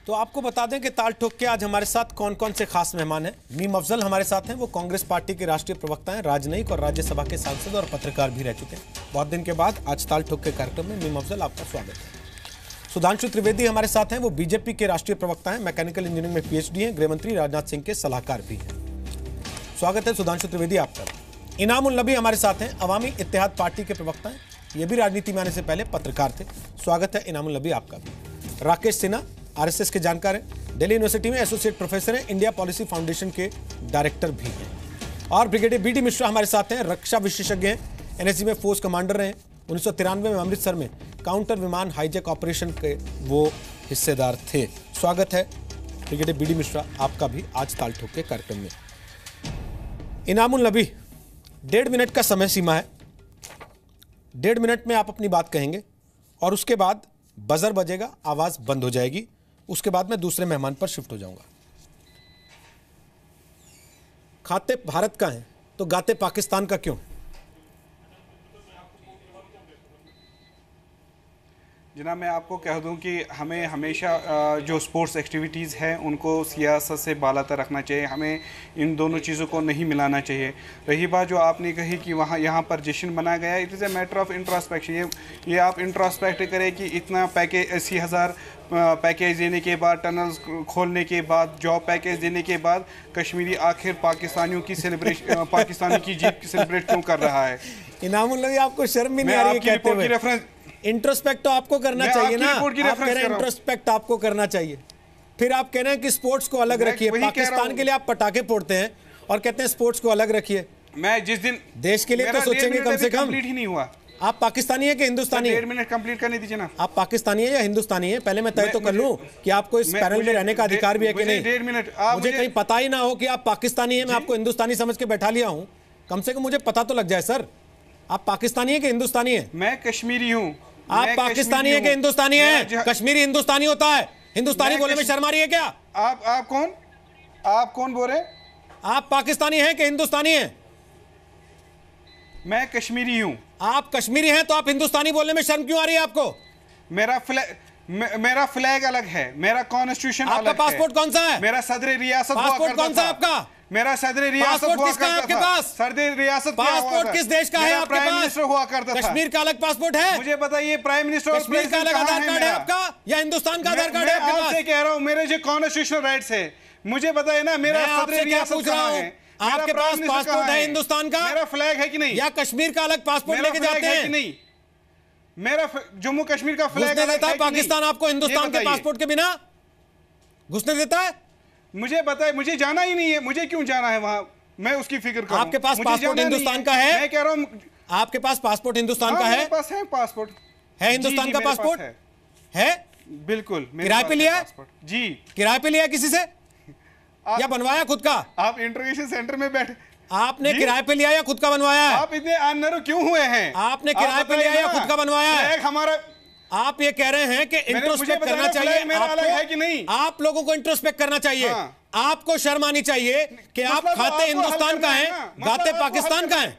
तो आपको बता दें कि ताल ठोक के आज हमारे साथ कौन कौन से खास मेहमान हैं। मीम अफजल हमारे साथ हैं, वो कांग्रेस पार्टी के राष्ट्रीय प्रवक्ता हैं, राजनयिक और राज्यसभा के सांसद और पत्रकार भी रह चुके हैं। बहुत दिन के बाद आज ताल ठोक के कार्यक्रम में मीम अफजल आपका स्वागत है। सुधांशु त्रिवेदी हमारे साथ हैं, वो बीजेपी के राष्ट्रीय प्रवक्ता हैं, मैकेनिकल इंजीनियरिंग में पीएचडी हैं, गृहमंत्री राजनाथ सिंह के सलाहकार भी हैं। स्वागत है सुधांशु त्रिवेदी आपका। इनामुल नबी हमारे साथ हैं, अवामी इत्तेहाद पार्टी के प्रवक्ता हैं, ये भी राजनीति में आने से पहले पत्रकार थे। स्वागत है इनामुल नबी आपका भी। राकेश सिन्हा आरएसएस के जानकार हैं, दिल्ली यूनिवर्सिटी में एसोसिएट प्रोफेसर हैं, इंडिया पॉलिसी फाउंडेशन के डायरेक्टर भी हैं। और ब्रिगेडियर बीडी मिश्रा हमारे साथ हैं, रक्षा विशेषज्ञ हैं, एनएसजी में फोर्स कमांडर रहे, 1993 में अमृतसर में काउंटर विमान हाईजैक ऑपरेशन के वो हिस्सेदार थे। स्वागत है ब्रिगेडियर बीडी मिश्रा आपका भी आज ताल ठोक के कार्यक्रम में। इनामुल नबी, 1.5 मिनट का समय सीमा है, 1.5 मिनट में आप अपनी बात कहेंगे और उसके बाद बजर बजेगा, आवाज बंद हो जाएगी, उसके बाद मैं दूसरे मेहमान पर शिफ्ट हो जाऊंगा। खाते भारत का है तो गाते पाकिस्तान का क्यों? जनाब, मैं आपको कह दूं कि हमें हमेशा जो स्पोर्ट्स एक्टिविटीज़ हैं उनको सियासत से बालातर रखना चाहिए। हमें इन दोनों चीज़ों को नहीं मिलाना चाहिए। रही बात जो आपने कही कि यहाँ पर जश्न मनाया गया, it is a matter of introspection. ये आप इंट्रोस्पेक्ट करें कि इतना पैकेज 80,000 पैकेज देने के बाद, टनल्स खोलने के बाद, जॉब पैकेज देने के बाद कश्मीरी आखिर पाकिस्तानियों की सेलिब्रेशन पाकिस्तानी की जीत की सेलिब्रेट क्यों कर रहा है? इनामुल नबी, आपको शर्म भी नहीं आ रही है कहते हुए? इंट्रोस्पेक्ट तो आपको करना चाहिए ना, आप कह रहे हैं इंट्रोस्पेक्ट आपको करना चाहिए, फिर आप कह रहे हैं कि स्पोर्ट्स को अलग रखिए। पाकिस्तान के लिए आप पटाखे फोड़ते हैं और कहते हैं स्पोर्ट्स को अलग रखिए। मैं जिस दिन देश के लिए तो सोचेंगे कम से कम। कंप्लीट ही नहीं हुआ। आप पाकिस्तानी है कि हिंदुस्तानी है? 1.5 मिनट कंप्लीट करने दीजिए ना। आप पाकिस्तानी है या हिंदुस्तानी है? पहले मैं तय तो कर लूं कि आपको इस पैनल में रहने का अधिकार भी है कि नहीं। 1.5 मिनट मुझे कहीं पता ही ना हो कि आप पाकिस्तानी है, मैं आपको हिंदुस्तानी समझ के बैठा लिया हूं। कम से कम मुझे पता तो लग जाए सर, आप पाकिस्तानी है कि हिंदुस्तानी है? मैं कश्मीरी हूं। आप पाकिस्तानी है कि हिंदुस्तानी है? कश्मीरी हिंदुस्तानी होता है, हिंदुस्तानी बोलने में शर्म आ रही है क्या? आप कौन बोल रहे? आप पाकिस्तानी हैं कि हिंदुस्तानी हैं? मैं कश्मीरी हूं। आप कश्मीरी हैं तो आप हिंदुस्तानी बोलने में शर्म क्यों आ रही है आपको? मेरा फ्लैग अलग है, मेरा कॉन्स्टिट्यूशन अलग है। आपका पासपोर्ट कौन सा है? मेरा सदर रियासत पासपोर्ट कौन सा है आपका? मेरा सदर रियासत पासपोर्ट किसका है आपके पास? सदर रियासत पासपोर्ट किस देश का है आपके प्राइम पास? मिनिस्टर हुआ करता था। कश्मीर का अलग पासपोर्ट है? मुझे बताइए, प्राइम मिनिस्टर कश्मीर का अलग आधार कार्ड है आपका या हिंदुस्तान का आधार कार्ड है आपके पास? मैं आपसे कह रहा हूं, मेरे जो कॉन्स्टिट्यूशनल राइट्स है, मुझे बताइए ना, मेरा सदर रियासत कहां है? आपके पास पासपोर्ट है हिंदुस्तान का? मेरा फ्लैग है कि नहीं? या कश्मीर का अलग पासपोर्ट लेके जाते हैं? नहीं, मेरा जम्मू कश्मीर का फ्लैग देता है पाकिस्तान आपको हिंदुस्तान के पासपोर्ट के बिना घुसने देता है? मुझे बताए, मुझे जाना ही नहीं है, मुझे क्यों जाना है वहां? मैं उसकी फिक्र करूं। आपके पास पासपोर्ट हिंदुस्तान का है? मैं कह रहा हूं, आपके पास पासपोर्ट हिंदुस्तान का है? मेरे पास है पासपोर्ट। है हिंदुस्तान का पासपोर्ट है? बिल्कुल। किराए पे लिया है? जी। किराए पे लिया किसी से या बनवाया खुद का? आप इंटरोगेशन सेंटर में बैठे, आपने किराए पे लिया या खुद का बनवाया है? आप इतने अननरो क्यों हुए हैं? आपने किराए पे लिया या खुद का बनवाया है? हमारा, आप ये कह रहे हैं कि इंट्रोस्पेक्ट करना चाहिए मेरा अलग है कि नहीं? आप लोगों को इंट्रोस्पेक्ट करना चाहिए। आपको शर्म आनी चाहिए कि आप खाते हिंदुस्तान का है, गाते पाकिस्तान का है।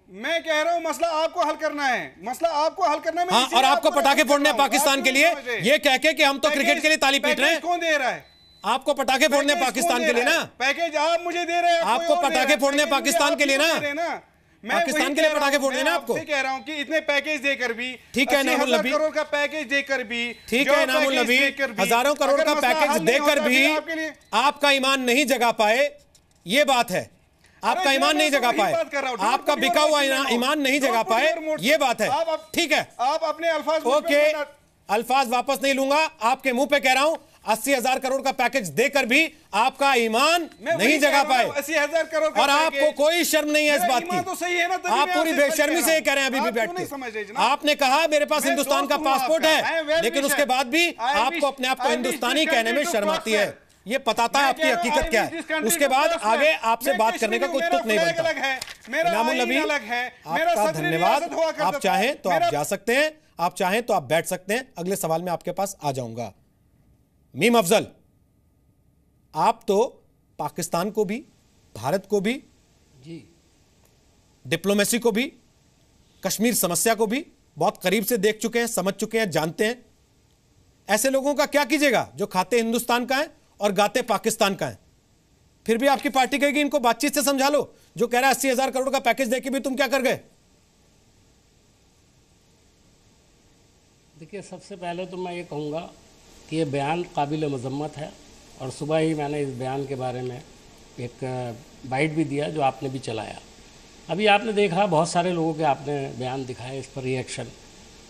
मैं कह रहा हूं मसला आपको हल करना है, मसला आपको हल करना है। हाँ, और आपको पटाखे फोड़ने हैं पाकिस्तान के लिए, ये कह के कि हम तो क्रिकेट के लिए ताली पीट रहे हैं। कौन दे रहा है आपको? पटाखे फोड़ने पाकिस्तान के लिए ना? पैकेज आप मुझे दे रहे हैं। आपको पटाखे फोड़ने पाकिस्तान के लिए ना? पाकिस्तान के लिए पटाखे फोड़ने ना आपको? कह रहा हूं कि इतने पैकेज देकर भी, ठीक है इनामुल नबी, करोड़ का पैकेज देकर भी, ठीक है इनामुल नबी, हजारों करोड़ का पैकेज देकर भी आपका ईमान नहीं जगा पाए, ये बात है। आपका ईमान नहीं जगा पाए, आपका बिका हुआ ईमान नहीं जगा पाए, ये बात है। ठीक है, आप अपने अल्फाज, ओके, अल्फाज वापस नहीं लूंगा, आपके मुंह पे कह रहा हूं 80,000 करोड़ का पैकेज देकर भी आपका ईमान नहीं जगा पाए। 80,000 करोड़ का, और आपको कोई शर्म नहीं है इस बात की। तो सही है ना, आप पूरी बेशर्मी से ये कह रहे हैं अभी भी बैठ के। आपने कहा मेरे पास हिंदुस्तान का पासपोर्ट है, लेकिन उसके बाद भी आपको अपने आप को हिंदुस्तानी कहने में शर्म आती है। ये बताता है आपकी हकीकत क्या है। उसके बाद आगे आपसे बात करने का कोई तुक नहीं बनता। इनामुल नबी, आपका धन्यवाद। आप चाहें तो आप जा सकते हैं, आप चाहें तो आप बैठ सकते हैं। अगले सवाल में आपके पास आ जाऊंगा। मीम अफजल, आप तो पाकिस्तान को भी, भारत को भी, डिप्लोमेसी को भी, कश्मीर समस्या को भी बहुत करीब से देख चुके हैं, समझ चुके हैं, जानते हैं। ऐसे लोगों का क्या कीजिएगा जो खाते हिंदुस्तान का है और गाते पाकिस्तान का है? फिर भी आपकी पार्टी कहेगी इनको बातचीत से समझा लो। जो कह रहा है 80,000 करोड़ का पैकेज देके भी तुम क्या कर गए? देखिए, सबसे पहले तो मैं ये कहूँगा कि ये बयान काबिल मज़म्मत है और सुबह ही मैंने इस बयान के बारे में एक बाइट भी दिया जो आपने भी चलाया। अभी आपने देखा बहुत सारे लोगों के आपने बयान दिखाए, इस पर रिएक्शन।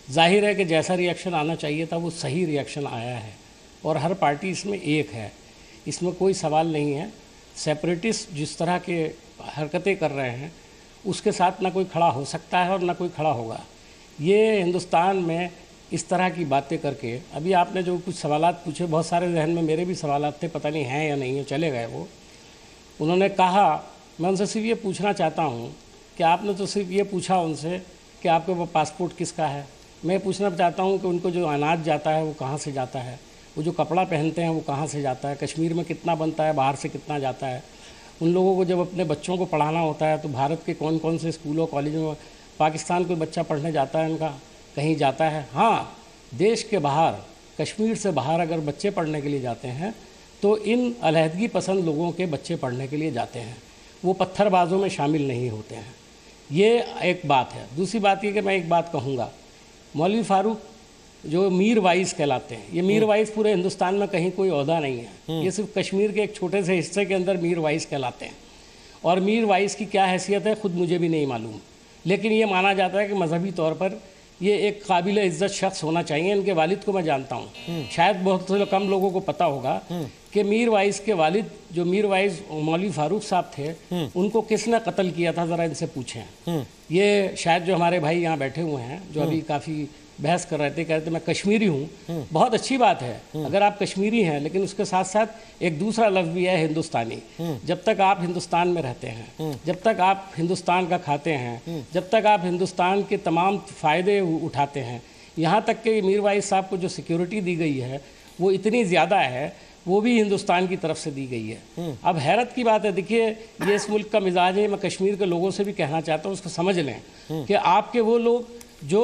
जाहिर है कि जैसा रिएक्शन आना चाहिए था वो सही रिएक्शन आया है और हर पार्टी इसमें एक है, इसमें कोई सवाल नहीं है। सेपरेटिस्ट जिस तरह के हरकतें कर रहे हैं उसके साथ ना कोई खड़ा हो सकता है और ना कोई खड़ा होगा। ये हिंदुस्तान में इस तरह की बातें करके, अभी आपने जो कुछ सवालात पूछे, बहुत सारे जहन में मेरे भी सवालात थे, पता नहीं हैं या नहीं है, चले गए वो। उन्होंने कहा, मैं उनसे सिर्फ ये पूछना चाहता हूँ कि आपने तो सिर्फ ये पूछा उनसे कि आपके वो पासपोर्ट किसका है। मैं पूछना चाहता हूँ कि उनको जो अनाज जाता है वो कहाँ से जाता है, वो जो कपड़ा पहनते हैं वो कहाँ से जाता है, कश्मीर में कितना बनता है, बाहर से कितना जाता है। उन लोगों को जब अपने बच्चों को पढ़ाना होता है तो भारत के कौन कौन से स्कूलों कॉलेजों में पाकिस्तान कोई बच्चा पढ़ने जाता है, इनका कहीं जाता है? हाँ, देश के बाहर, कश्मीर से बाहर अगर बच्चे पढ़ने के लिए जाते हैं तो इन अलहदगी पसंद लोगों के बच्चे पढ़ने के लिए जाते हैं, वो पत्थरबाजों में शामिल नहीं होते हैं। ये एक बात है। दूसरी बात ये कि मैं एक बात कहूँगा, मौलवी फारूक जो मीर वाइस कहलाते हैं, ये मीर वाइस पूरे हिंदुस्तान में कहीं कोई ओहदा नहीं है, ये सिर्फ कश्मीर के एक छोटे से हिस्से के अंदर मीर वाइस कहलाते हैं। और मीर वाइस की क्या हैसियत है खुद मुझे भी नहीं मालूम, लेकिन ये माना जाता है कि मजहबी तौर पर ये एक काबिल इज्जत शख्स होना चाहिए। इनके वालिद को मैं जानता हूँ, शायद बहुत से कम लोगों को पता होगा कि मीर वाइस के वालिद जो मीर वाइस मौलवी फारूक साहब थे, उनको किसने कत्ल किया था, ज़रा इनसे पूछें। ये शायद जो हमारे भाई यहाँ बैठे हुए हैं जो अभी काफ़ी बहस कर रहे थे, कह रहे थे मैं कश्मीरी हूँ। बहुत अच्छी बात है अगर आप कश्मीरी हैं, लेकिन उसके साथ साथ एक दूसरा लफ्ज़ भी है हिंदुस्तानी। जब तक आप हिंदुस्तान में रहते हैं, जब तक आप हिंदुस्तान का खाते हैं, जब तक आप हिंदुस्तान के तमाम फ़ायदे उठाते हैं, यहाँ तक कि मीर वाइस साहब को जो सिक्योरिटी दी गई है वो इतनी ज़्यादा है, वो भी हिंदुस्तान की तरफ से दी गई है। अब हैरत की बात है, देखिए ये इस मुल्क का मिजाज है, मैं कश्मीर के लोगों से भी कहना चाहता हूँ उसको समझ लें कि आपके वो लोग जो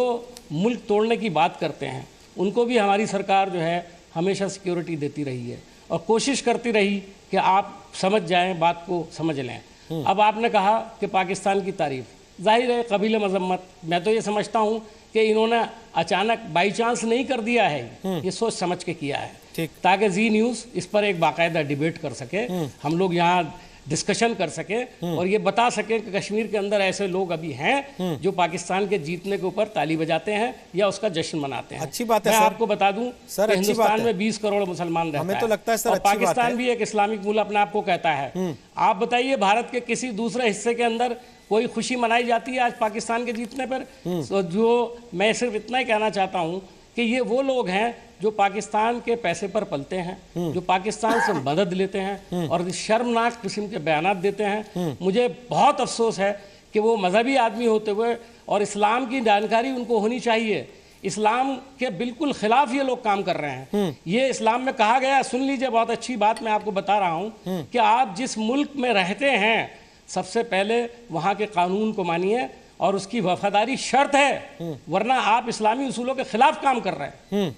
मुल्क तोड़ने की बात करते हैं उनको भी हमारी सरकार जो है हमेशा सिक्योरिटी देती रही है और कोशिश करती रही कि आप समझ जाएं, बात को समझ लें। अब आपने कहा कि पाकिस्तान की तारीफ, जाहिर है कबील मजम्मत, मैं तो ये समझता हूँ कि इन्होंने अचानक बाई चांस नहीं कर दिया है, ये सोच समझ के किया है ताकि जी न्यूज़ इस पर एक बाकायदा डिबेट कर सके, हम लोग यहाँ डिस्कशन कर सके और ये बता सके कि कश्मीर के अंदर ऐसे लोग अभी हैं जो पाकिस्तान के जीतने के ऊपर ताली बजाते हैं या उसका जश्न मनाते हैं। अच्छी बात है मैं सर। आपको बता दूं सर, कि हिंदुस्तान में 20 करोड़ मुसलमान रहते हैं, हमें तो लगता है सर और पाकिस्तान भी एक इस्लामिक मुल्क अपने आप को कहता है। आप बताइए भारत के किसी दूसरे हिस्से के अंदर कोई खुशी मनाई जाती है आज पाकिस्तान के जीतने पर? तो जो मैं सिर्फ इतना ही कहना चाहता हूँ कि ये वो लोग हैं जो पाकिस्तान के पैसे पर पलते हैं, जो पाकिस्तान से मदद लेते हैं और शर्मनाक किस्म के बयानात देते हैं। मुझे बहुत अफसोस है कि वो मजहबी आदमी होते हुए और इस्लाम की जानकारी उनको होनी चाहिए, इस्लाम के बिल्कुल खिलाफ ये लोग काम कर रहे हैं। ये इस्लाम में कहा गया, सुन लीजिए, बहुत अच्छी बात मैं आपको बता रहा हूँ कि आप जिस मुल्क में रहते हैं सबसे पहले वहाँ के कानून को मानिए और उसकी वफादारी शर्त है, वरना आप इस्लामी उसूलों के खिलाफ काम कर रहे हैं।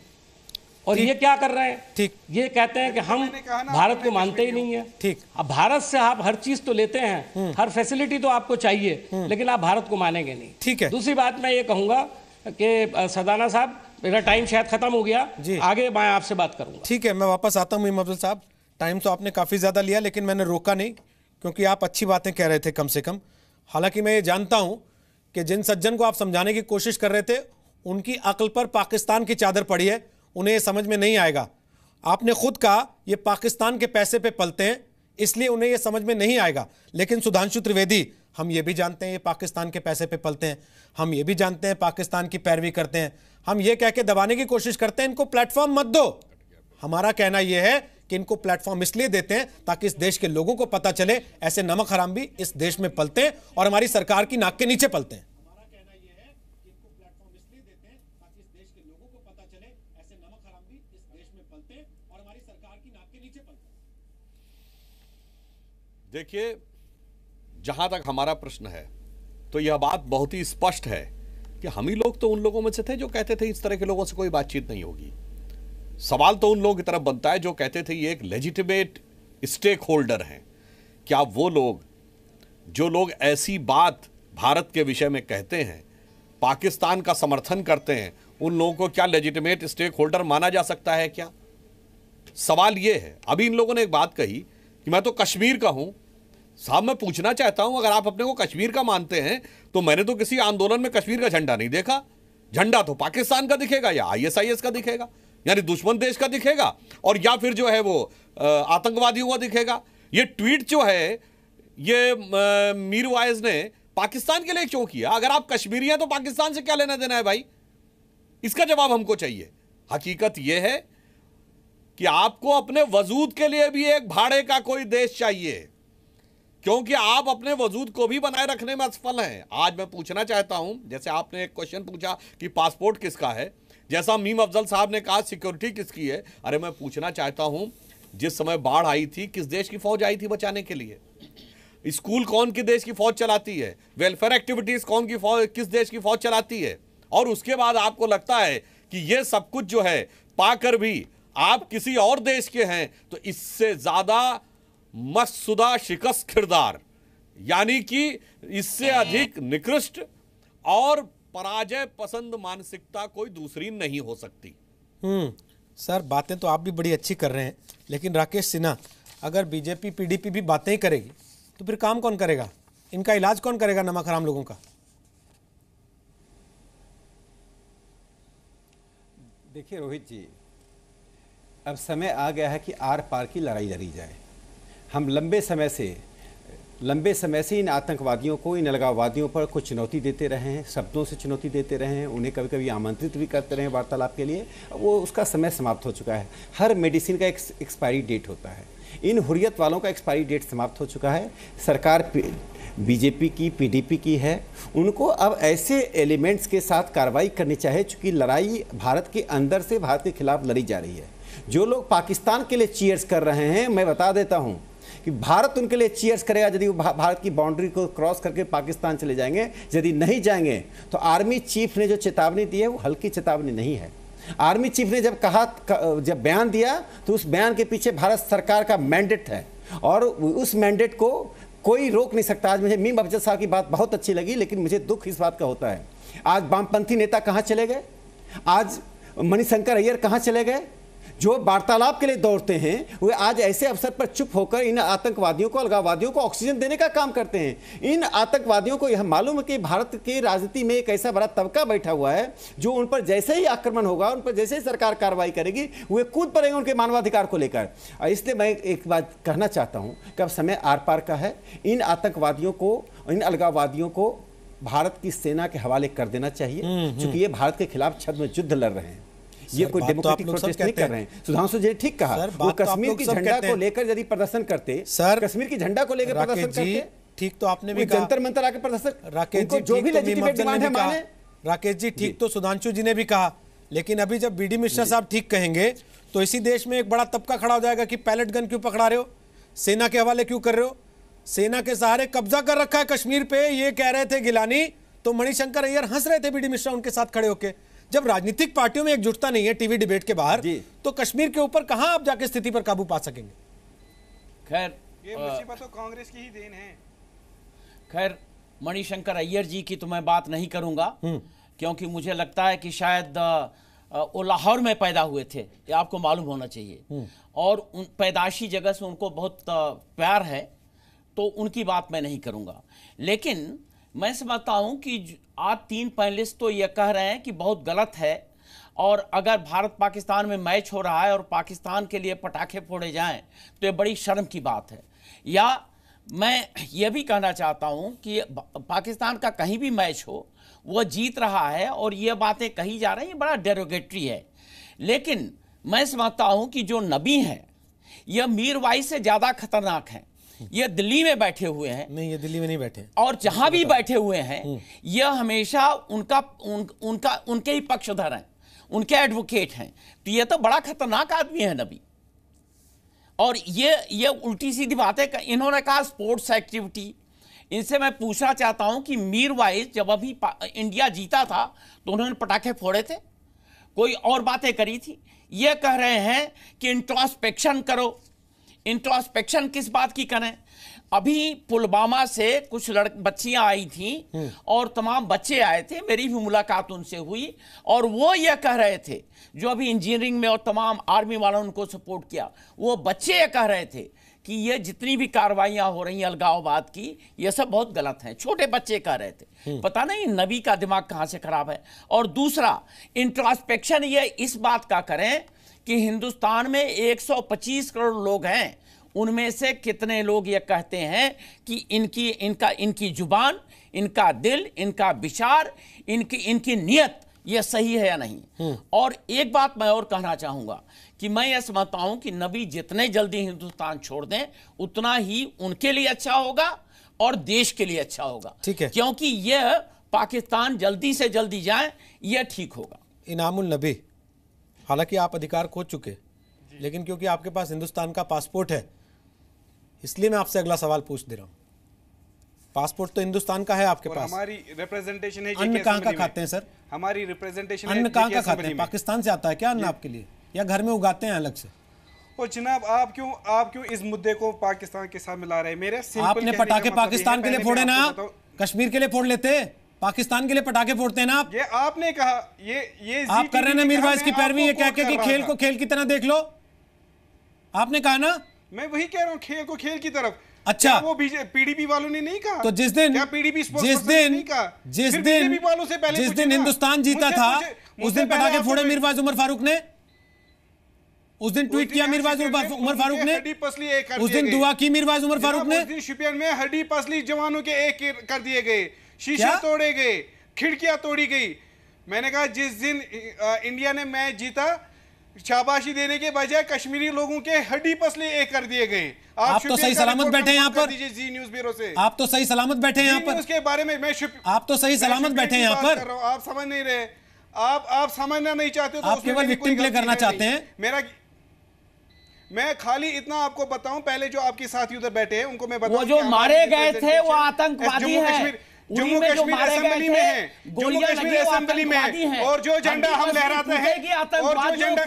और ये क्या कर रहे हैं? ठीक, ये कहते हैं कि हम भारत को मानते ही नहीं है। ठीक, अब भारत से आप हर चीज तो लेते हैं, हर फैसिलिटी तो आपको चाहिए, लेकिन आप भारत को मानेंगे नहीं। ठीक है। दूसरी बात मैं ये कहूंगा कि सदाना साहब, मेरा टाइम शायद खत्म हो गया, आगे मैं आपसे बात करूंगा। ठीक है, मैं वापस आता हूं। मीम अफजल साहब, टाइम तो आपने काफी ज्यादा लिया लेकिन मैंने रोका नहीं क्योंकि आप अच्छी बातें कह रहे थे कम से कम। हालांकि मैं ये जानता हूं कि जिन सज्जन को आप समझाने की कोशिश कर रहे थे उनकी अक्ल पर पाकिस्तान की चादर पड़ी है, उन्हें समझ में नहीं आएगा। आपने खुद कहा ये पाकिस्तान के पैसे पे पलते हैं इसलिए उन्हें ये समझ में नहीं आएगा। लेकिन सुधांशु त्रिवेदी, हम ये भी जानते हैं ये पाकिस्तान के पैसे पे पलते हैं, हम ये भी जानते हैं पाकिस्तान की पैरवी करते हैं, हम ये कह के दबाने की कोशिश करते हैं इनको प्लेटफॉर्म मत दो। हमारा कहना यह है कि इनको प्लेटफॉर्म इसलिए देते हैं ताकि इस देश के लोगों को पता चले ऐसे नमक हराम भी इस देश में पलते हैं और हमारी सरकार की नाक के नीचे पलते हैं। देखिए, जहां तक हमारा प्रश्न है तो यह बात बहुत ही स्पष्ट है कि हम ही लोग तो उन लोगों में से थे जो कहते थे इस तरह के लोगों से कोई बातचीत नहीं होगी। सवाल तो उन लोगों की तरफ बनता है जो कहते थे ये एक लेजिटिमेट स्टेक होल्डर हैं। क्या वो लोग, जो लोग ऐसी बात भारत के विषय में कहते हैं, पाकिस्तान का समर्थन करते हैं, उन लोगों को क्या लेजिटिमेट स्टेक होल्डर माना जा सकता है क्या? सवाल ये है। अभी इन लोगों ने एक बात कही कि मैं तो कश्मीर का हूं। साहब, मैं पूछना चाहता हूं, अगर आप अपने को कश्मीर का मानते हैं तो मैंने तो किसी आंदोलन में कश्मीर का झंडा नहीं देखा। झंडा तो पाकिस्तान का दिखेगा या ISIS का दिखेगा, यानी दुश्मन देश का दिखेगा, और या फिर जो है वो आतंकवादियों का दिखेगा। ये ट्वीट जो है ये मीरवाइज ने पाकिस्तान के लिए क्यों किया? अगर आप कश्मीरी हैं तो पाकिस्तान से क्या लेना देना है भाई? इसका जवाब हमको चाहिए। हकीकत यह है कि आपको अपने वजूद के लिए भी एक भाड़े का कोई देश चाहिए, क्योंकि आप अपने वजूद को भी बनाए रखने में असफल हैं। आज मैं पूछना चाहता हूं, जैसे आपने एक क्वेश्चन पूछा कि पासपोर्ट किसका है, जैसा मीम अफजल साहब ने कहा सिक्योरिटी किसकी है। अरे मैं पूछना चाहता हूं, जिस समय बाढ़ आई थी किस देश की फौज आई थी बचाने के लिए? स्कूल कौन की देश की फौज चलाती है? वेलफेयर एक्टिविटीज कौन की फौज, किस देश की फौज चलाती है? और उसके बाद आपको लगता है कि ये सब कुछ जो है पाकर भी आप किसी और देश के हैं, तो इससे ज्यादा मस्तशुदा शिकस्त किरदार, यानी कि इससे अधिक निकृष्ट और पराजय पसंद मानसिकता कोई दूसरी नहीं हो सकती। सर, बातें तो आप भी बड़ी अच्छी कर रहे हैं, लेकिन राकेश सिन्हा, अगर बीजेपी PDP भी बातें ही करेगी तो फिर काम कौन करेगा? इनका इलाज कौन करेगा नमक हराम लोगों का? देखिए रोहित जी, अब समय आ गया है कि आर पार की लड़ाई लड़ी जाए। हम लंबे समय से इन आतंकवादियों को, इन अलगाववादियों पर कुछ चुनौती देते रहे हैं, शब्दों से चुनौती देते रहे हैं, उन्हें कभी कभी आमंत्रित भी करते रहे वार्तालाप के लिए। वो उसका समय समाप्त हो चुका है। हर मेडिसिन का एक एक्सपायरी डेट होता है। इन हुर्रियत वालों का एक्सपायरी डेट समाप्त हो चुका है। सरकार बीजेपी की, PDP की है। उनको अब ऐसे एलिमेंट्स के साथ कार्रवाई करनी चाहिए, चूँकि लड़ाई भारत के अंदर से भारत के खिलाफ लड़ी जा रही है। जो लोग पाकिस्तान के लिए चीयर्स कर रहे हैं, मैं बता देता हूं कि भारत उनके लिए चीयर्स करेगा यदि वो भारत की बाउंड्री को क्रॉस करके पाकिस्तान चले जाएंगे। यदि नहीं जाएंगे तो आर्मी चीफ ने जो चेतावनी दी है वो हल्की चेतावनी नहीं है। आर्मी चीफ ने जब बयान दिया तो उस बयान के पीछे भारत सरकार का मैंडेट है, और उस मैंडेट को कोई रोक नहीं सकता। आज मुझे मीम अफजल साहब की बात बहुत अच्छी लगी, लेकिन मुझे दुख इस बात का होता है, आज वामपंथी नेता कहाँ चले गए? आज मणिशंकर अय्यर कहाँ चले गए? जो वार्तालाप के लिए दौड़ते हैं वे आज ऐसे अवसर पर चुप होकर इन आतंकवादियों को, अलगाववादियों को ऑक्सीजन देने का काम करते हैं। इन आतंकवादियों को यह मालूम है कि भारत की राजनीति में एक ऐसा बड़ा तबका बैठा हुआ है जो उन पर जैसे ही आक्रमण होगा, उन पर जैसे ही सरकार कार्रवाई करेगी, वे कूद पड़ेंगे उनके मानवाधिकार को लेकर। इसलिए मैं एक बात कहना चाहता हूँ कि अब समय आर पार का है। इन आतंकवादियों को, इन अलगाववादियों को भारत की सेना के हवाले कर देना चाहिए, क्योंकि ये भारत के खिलाफ छद्म युद्ध लड़ रहे हैं। ये कोई डेमोक्रेटिक प्रोटेस्ट नहीं कर रहे हैं। सुधांशु जी ठीक कहा, वो कश्मीर की झंडा को लेकर यदि प्रदर्शन करते, सर कश्मीर की झंडा को लेकर प्रदर्शन करते, ठीक तो आपने भी कहा, जंतर मंतर आके प्रदर्शन, राकेश जी जो भी लेजिटिमेट डिमांड है माने। राकेश जी ठीक तो सुधांशु जी ने भी कहा, लेकिन अभी जब BD मिश्रा साहब ठीक कहेंगे तो इसी देश में एक बड़ा तबका खड़ा हो जाएगा कि पैलेट गन क्यों पकड़ा रहे हो, सेना के हवाले क्यों कर रहे हो, सेना के सहारे कब्जा कर रखा है कश्मीर पे, ये कह रहे थे गिलानी, तो मणिशंकर अय्यर हंस रहे थे BD मिश्रा उनके साथ खड़े होके। जब राजनीतिक पार्टियों में एकजुटता नहीं है टीवी डिबेट के बाहर, तो कश्मीर के ऊपर कहां आप जाके स्थिति पर काबू पा सकेंगे? खैर, ये मुसीबत तो कांग्रेस की ही देन है। खैर, मणिशंकर अय्यर जी की तो मैं बात नहीं करूंगा, क्योंकि मुझे लगता है कि शायद वो लाहौर में पैदा हुए थे, ये आपको मालूम होना चाहिए, और उन पैदाशी जगह से उनको बहुत प्यार है, तो उनकी बात मैं नहीं करूंगा। लेकिन मैं समझता हूं कि आज 3 पैनलिस्ट तो ये कह रहे हैं कि बहुत गलत है, और अगर भारत पाकिस्तान में मैच हो रहा है और पाकिस्तान के लिए पटाखे फोड़े जाएं तो ये बड़ी शर्म की बात है। या मैं ये भी कहना चाहता हूं कि पाकिस्तान का कहीं भी मैच हो, वह जीत रहा है, और ये बातें कही जा रही हैं, बड़ा डेरोगेटरी है। लेकिन मैं समझता हूं कि जो नबी हैं यह मीरवाइज से ज़्यादा खतरनाक हैं। ये दिल्ली में बैठे हुए हैं, नहीं ये दिल्ली में नहीं बैठे, और जहां भी बैठे हुए हैं यह हमेशा उनके ही पक्षधर हैं, उनके एडवोकेट हैं। तो ये तो बड़ा खतरनाक आदमी है नबी। और ये उल्टी सीधी बातें इन्होंने कहा स्पोर्ट्स एक्टिविटी। इनसे मैं पूछना चाहता हूं कि मीरवाइज जब अभी इंडिया जीता था तो उन्होंने पटाखे फोड़े थे? कोई और बातें करी थी। ये कह रहे हैं कि इंट्रोस्पेक्शन करो। इंट्रोस्पेक्शन किस बात की करें? अभी पुलवामा से कुछ बच्चियां आई थी और तमाम बच्चे आए थे, मेरी भी मुलाकात उनसे हुई, और वो ये कह रहे थे, जो अभी इंजीनियरिंग में और तमाम आर्मी वालों ने उनको सपोर्ट किया, वो बच्चे ये कह रहे थे कि ये जितनी भी कार्रवाइयां हो रही हैं अलगाववाद की, ये सब बहुत गलत हैं। छोटे बच्चे कह रहे थे। पता नहीं नबी का दिमाग कहां से खराब है। और दूसरा, इंट्रोस्पेक्शन ये इस बात का करें कि हिंदुस्तान में 125 करोड़ लोग हैं, उनमें से कितने लोग ये कहते हैं कि इनकी जुबान, इनका दिल, इनका विचार, इनकी नीयत ये सही है या नहीं। और एक बात मैं और कहना चाहूंगा कि मैं ये समझता हूं कि नबी जितने जल्दी हिंदुस्तान छोड़ दें उतना ही उनके लिए अच्छा होगा और देश के लिए अच्छा होगा। ठीक है, क्योंकि यह पाकिस्तान जल्दी से जल्दी जाए, यह ठीक होगा। इनामुल नबी, हालांकि आप अधिकार खो चुके, लेकिन क्योंकि आपके पास हिंदुस्तान का पासपोर्ट है, इसलिए मैं आपसे अगला सवाल पूछ दे रहा हूं। पासपोर्ट तो हिंदुस्तान का है आपके पास, हमारी रिप्रेजेंटेशन है। अन्न कहां का खाते हैं सर? हमारी रिप्रेजेंटेशन है। अन्न कहां का खाते हैं? पाकिस्तान से आता है क्या अन्न आपके लिए, या घर में उगाते हैं अलग से? और जनाब, आप क्यों इस मुद्दे को पाकिस्तान के साथ मिला रहे हैं? मेरे आपने पटाखे पाकिस्तान के लिए फोड़े ना, कश्मीर के लिए फोड़ लेते, पाकिस्तान के लिए पटाखे फोड़ते हैं ना आप। ये आपने कहा, ये आप कर रहे हैं ना मीरवाइज की पैरवी, ये कह के कि खेल को खेल की तरह देख लो। आपने कहा ना, मैं वही कह रहा हूँ, खेल को खेल की तरफ। अच्छा, वो पीडीपी वालों ने नहीं कहा? तो जिस दिन हिंदुस्तान जीता था उस दिन पटाखे फोड़े मीरवाइज उमर फारूक ने, उस दिन ट्वीट किया मीरवाइज उमर फारूक ने, उस दिन दुआ की मीरवाइज उमर फारूक ने। शुपियन में हड्डी पसली जवानों के एक कर दिए गए, शीशे तोड़े गए, खिड़कियां तोड़ी गई। मैंने कहा जिस दिन इंडिया ने मैच जीता, शाबाशी देने के बजाय कश्मीरी लोगों के हड्डी पसले एक कर दिए गए। आप तो सही सलामत बैठे हैं यहाँ पर, जी न्यूज़ ब्यूरो से। आप तो सही सलामत बैठे हैं यहाँ पर, उसके बारे में मैं आप तो सही सलामत बैठे हैं यहाँ पर। आप समझ नहीं रहे, आप समझना नहीं चाहते, तो आप केवल विक्टिम प्ले करना चाहते हैं। मैं खाली इतना आपको बताऊं, पहले जो आपके साथी उधर बैठे हैं उनको मैं बताऊं, वो जो मारे गए थे वो आतंकवादी हैं, जम्मू कश्मीर असेंबली में है, जम्मू कश्मीर असेंबली में है, और जो झंडा हम लहराते हैं, और जो झंडा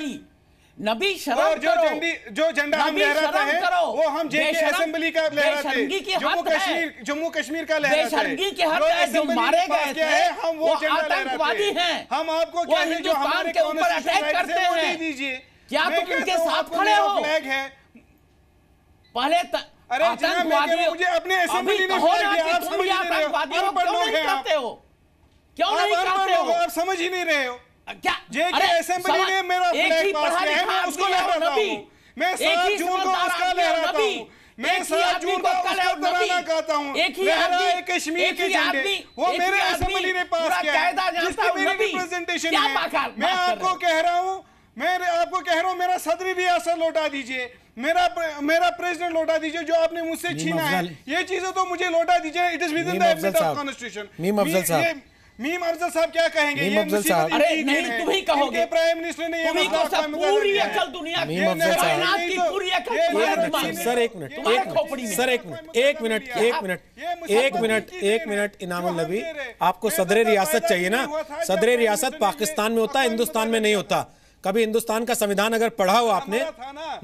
नबी शर्म करो, जो झंडा हम लहराते हैं वो हम जेके असेंबली का लहराते हैं, जम्मू कश्मीर का लहराते हैं। जो मारे गए थे हम वो आतंकवादी हैं। हम आपको कह रहे हैं जो हमारे के ऊपर अटैक करते हैं, दे दीजिए। क्या तुम उनके साथ खड़े हो? फ्लैग है पहले अरे मुझे अपने असेंबली में फ्लैग दिया, आप समझ नहीं हो, क्यों नहीं करते हो? आप समझ ही नहीं रहे हो क्या? जेके असेंबली ने मेरा फ्लैग पास किया है, मैं उसको लहराता हूं, मैं 7 जून को उसका लहराता हूं, मैं 7 जून को उसका तराना गाता हूं, लहराए कश्मीर के झंडे, वो मेरे असेंबली ने पास किया है, जिसकी मेरी रिप्रेजेंटेशन है। मैं आपको कह रहा हूं, मेरा सदरी रियासत लौटा दीजिए, मेरा प्रेसिडेंट लौटा दीजिए, जो आपने मुझसे छीना है। ये चीजें तो मुझे लौटा दीजिए। It is with in the ambit of constitution. Meme Afzal साहब क्या कहेंगे? मीम अफजल साहब, अरे नहीं, तुम ही कहोगे। प्राइम मिनिस्टर ने ये पूरी अकल दुनिया मीम अफजल साहब की पूरी अकल। सर एक मिनट इनामुल नबी, आपको सदर रियासत चाहिए ना? सदर रियासत पाकिस्तान में होता है, हिंदुस्तान में नहीं होता। कभी हिंदुस्तान का संविधान अगर पढ़ा हो आपने,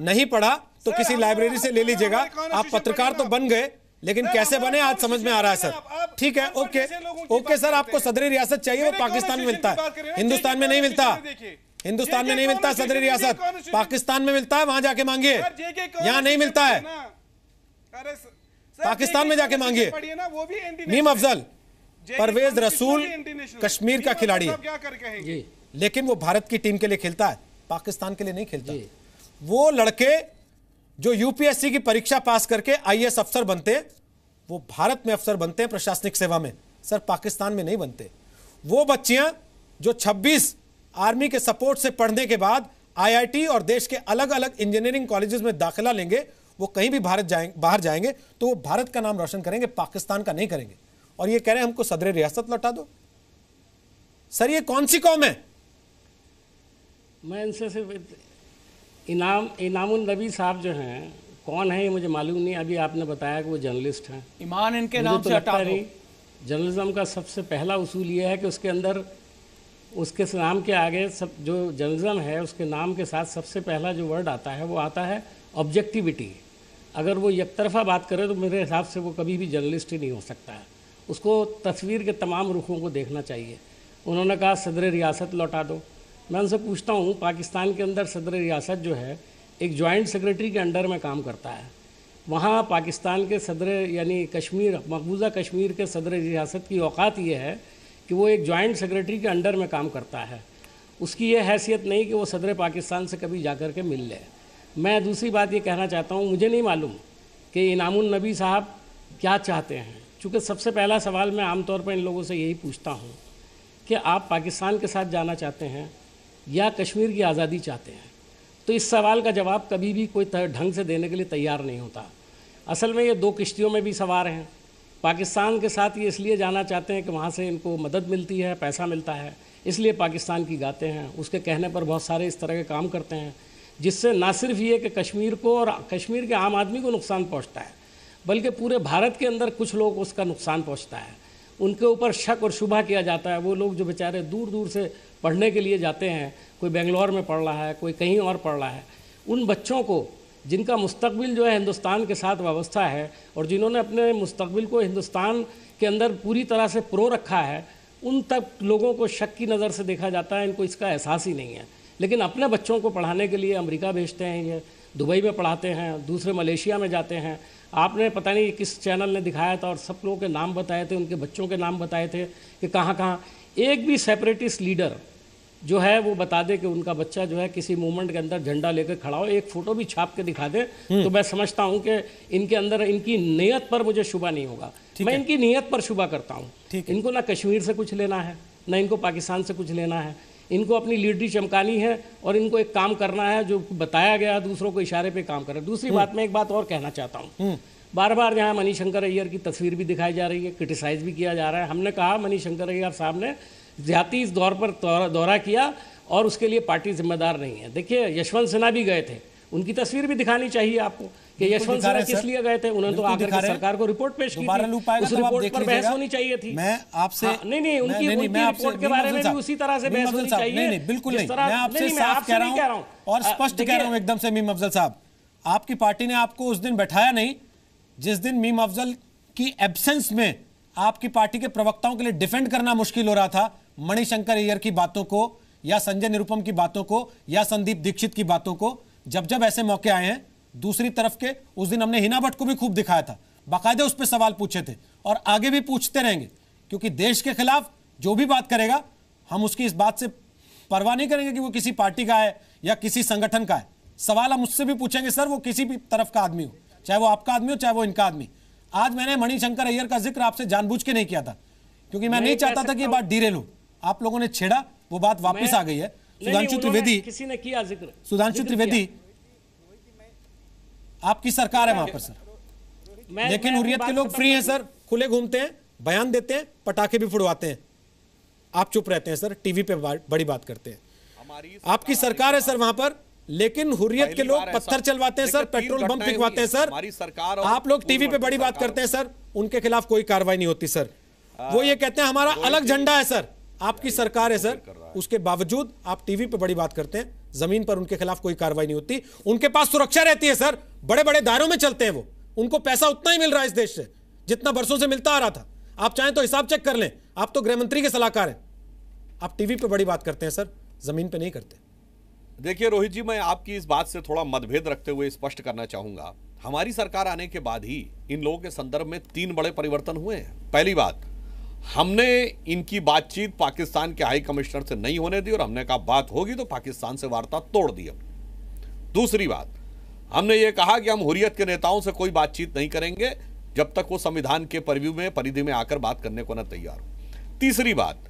नहीं पढ़ा तो किसी लाइब्रेरी से ले लीजिएगा। आप पत्रकार तो बन गए, लेकिन कैसे बने आज समझ में आ रहा है सर। ठीक है, ओके सर, आपको सदर रियासत चाहिए, वो पाकिस्तान में मिलता है, हिंदुस्तान में नहीं मिलता। हिंदुस्तान में नहीं मिलता सदर रियासत, पाकिस्तान में मिलता है, वहां जाके मांगिए। यहां नहीं मिलता है, पाकिस्तान में जाके मांगिए। मीम अफजल, परवेज रसूल कश्मीर का खिलाड़ी है, लेकिन वो भारत की टीम के लिए खेलता है, पाकिस्तान के लिए नहीं खेलता। वो लड़के जो यूपीएससी की परीक्षा पास करके आईएएस अफसर बनते, वो भारत में अफसर बनते हैं प्रशासनिक सेवा में, सर पाकिस्तान में नहीं बनते। वो बच्चियां जो 26 आर्मी के सपोर्ट से पढ़ने के बाद आईआईटी और देश के अलग अलग इंजीनियरिंग कॉलेजेस में दाखिला लेंगे, वो कहीं भी बाहर जाएंगे तो वो भारत का नाम रोशन करेंगे, पाकिस्तान का नहीं करेंगे। और ये कह रहे हैं हमको सदर रियासत लौटा दो। सर ये कौन सी कौम है? मैं इनसे सिर्फ इनामुल नबी साहब जो हैं, कौन है ये मुझे मालूम नहीं। अभी आपने बताया कि वो जर्नलिस्ट हैं। ईमान इनके नाम से हटा दो। जर्नलिज्म का सबसे पहला उसूल ये है कि उसके अंदर उसके नाम के आगे सब जो जर्नलिज्म है उसके नाम के साथ सबसे पहला जो वर्ड आता है वो आता है ऑब्जेक्टिविटी। अगर वो एक तरफा बात करे तो मेरे हिसाब से वो कभी भी जर्नलिस्ट ही नहीं हो सकता है। उसको तस्वीर के तमाम रुखों को देखना चाहिए। उन्होंने कहा सदर रियासत लौटा दो। मैं उनसे पूछता हूँ, पाकिस्तान के अंदर सदर रियासत जो है एक जॉइंट सेक्रेटरी के अंडर में काम करता है। वहाँ पाकिस्तान के सदर यानी कश्मीर, मकबूजा कश्मीर के सदर रियासत की औकात ये है कि वो एक जॉइंट सेक्रेटरी के अंडर में काम करता है। उसकी ये हैसियत नहीं कि वो सदर पाकिस्तान से कभी जा कर के मिल ले। मैं दूसरी बात ये कहना चाहता हूँ, मुझे नहीं मालूम कि इनामुल नबी साहब क्या चाहते हैं। चूँकि सबसे पहला सवाल मैं आमतौर पर इन लोगों से यही पूछता हूँ कि आप पाकिस्तान के साथ जाना चाहते हैं या कश्मीर की आज़ादी चाहते हैं। तो इस सवाल का जवाब कभी भी कोई ढंग से देने के लिए तैयार नहीं होता। असल में ये दो किश्तियों में भी सवार हैं। पाकिस्तान के साथ ये इसलिए जाना चाहते हैं कि वहाँ से इनको मदद मिलती है, पैसा मिलता है, इसलिए पाकिस्तान की गाते हैं। उसके कहने पर बहुत सारे इस तरह के काम करते हैं जिससे ना सिर्फ ये कि कश्मीर को और कश्मीर के आम आदमी को नुकसान पहुँचता है, बल्कि पूरे भारत के अंदर कुछ लोग उसका नुकसान पहुँचता है। उनके ऊपर शक और शुबा किया जाता है। वो लोग जो बेचारे दूर दूर से पढ़ने के लिए जाते हैं, कोई बेंगलोर में पढ़ रहा है, कोई कहीं और पढ़ रहा है, उन बच्चों को जिनका मुस्तकबिल जो है हिंदुस्तान के साथ वाबस्ता है और जिन्होंने अपने मुस्तकबिल को हिंदुस्तान के अंदर पूरी तरह से प्रो रखा है, उन तक लोगों को शक की नज़र से देखा जाता है। इनको इसका एहसास ही नहीं है। लेकिन अपने बच्चों को पढ़ाने के लिए अमेरिका भेजते हैं, ये दुबई में पढ़ाते हैं, दूसरे मलेशिया में जाते हैं। आपने पता नहीं किस चैनल ने दिखाया था और सब लोगों के नाम बताए थे, उनके बच्चों के नाम बताए थे कि कहाँ कहाँ। एक भी सेपरेटिस्ट लीडर जो है वो बता दे कि उनका बच्चा जो है किसी मूवमेंट के अंदर झंडा लेकर खड़ा हो, एक फ़ोटो भी छाप के दिखा दे, तो मैं समझता हूँ कि इनके अंदर इनकी नीयत पर मुझे शुबा नहीं होगा। मैं इनकी नीयत पर शुबा करता हूँ। इनको ना कश्मीर से कुछ लेना है, ना इनको पाकिस्तान से कुछ लेना है। इनको अपनी लीडरी चमकानी है और इनको एक काम करना है जो बताया गया, दूसरों को इशारे पे काम करें। दूसरी बात, मैं एक बात और कहना चाहता हूँ। बार बार यहाँ मणिशंकर अय्यर की तस्वीर भी दिखाई जा रही है, क्रिटिसाइज भी किया जा रहा है। हमने कहा मणिशंकर अय्यर साहब ने ज्यादती इस दौर पर दौरा किया और उसके लिए पार्टी जिम्मेदार नहीं है। देखिए, यशवंत सिन्हा भी गए थे, उनकी तस्वीर भी दिखानी चाहिए आपको कि यशवंत सिन्हा किस लिए गए थे। उन्होंने तो आकर के सरकार को रिपोर्ट पेश की थी, उस रिपोर्ट पर बहस होनी चाहिए थी। मैं आपसे नहीं, उनकी रिपोर्ट के बारे में भी उसी तरह से बहस होनी चाहिए। नहीं, बिल्कुल नहीं, मैं आपसे साफ कह रहा हूं और स्पष्ट कह रहा हूं एकदम से। मीम अफजल साहब, आपकी पार्टी ने आपको उस दिन बैठाया नहीं जिस दिन मीम अफजल की एब्सेंस में आपकी पार्टी के प्रवक्ताओं के लिए डिफेंड करना मुश्किल हो रहा था मणिशंकर अय्यर की बातों को या संजय निरुपम की बातों को या संदीप दीक्षित की बातों को। जब जब ऐसे मौके आए हैं दूसरी तरफ के, उस दिन हमने हिना भट्ट को भी खूब दिखाया था, बाकायदे उस पर सवाल पूछे थे और आगे भी पूछते रहेंगे, क्योंकि देश के खिलाफ जो भी बात करेगा हम उसकी इस बात से परवाह नहीं करेंगे कि वो किसी पार्टी का है या किसी संगठन का है। सवाल हम उससे भी पूछेंगे, सर वो किसी भी तरफ का आदमी हो, चाहे वो आपका आदमी हो चाहे वो इनका आदमी। आज मैंने मणिशंकर अय्यर का जिक्र आपसे जानबूझ के नहीं किया था क्योंकि मैं नहीं चाहता था कि ये बात डीरेल हो। आप लोगों ने छेड़ा, वो बात वापस आ गई है। सुधांशु त्रिवेदी, किसी ने किया जिक्र, सुधांशु त्रिवेदी, आपकी सरकार है वहां पर सर, लेकिन हुर्रियत के लोग फ्री हैं सर, खुले घूमते हैं, बयान देते हैं, पटाखे भी फुड़वाते हैं। आप चुप रहते हैं सर, टीवी पे बड़ी बात करते हैं। आपकी सरकार है सर वहां पर, लेकिन हुर्रियत के लोग पत्थर चलवाते हैं सर, पेट्रोल बम पिघवाते हैं सर। आप लोग टीवी पे बड़ी बात करते हैं सर, उनके खिलाफ कोई कार्रवाई नहीं होती सर। वो ये कहते हैं हमारा अलग झंडा है सर। आपकी सरकार है सर, उसके बावजूद आप टीवी पे बड़ी बात करते हैं, जमीन पर उनके खिलाफ कोई कार्रवाई नहीं होती। उनके पास सुरक्षा रहती है सर, बड़े बड़े दायरों में चलते हैं वो, उनको पैसा उतना ही मिल रहा है इस देश से जितना बरसों से मिलता आ रहा था। आप चाहें तो हिसाब चेक कर लें, आप तो गृह मंत्री के सलाहकार हैं। आप टीवी पे बड़ी बात करते हैं सर, जमीन पे नहीं करते। देखिए रोहित जी, मैं आपकी इस बात से थोड़ा मतभेद रखते हुए स्पष्ट करना चाहूंगा। हमारी सरकार आने के बाद ही इन लोगों के संदर्भ में 3 बड़े परिवर्तन हुए हैं। पहली बात, हमने इनकी बातचीत पाकिस्तान के हाई कमिश्नर से नहीं होने दी और हमने कहा बात होगी तो पाकिस्तान से वार्ता तोड़ दी। दूसरी बात, हमने ये कहा कि हम हुर्रियत के नेताओं से कोई बातचीत नहीं करेंगे जब तक वो संविधान के परिधि में आकर बात करने को न तैयार हो। तीसरी बात,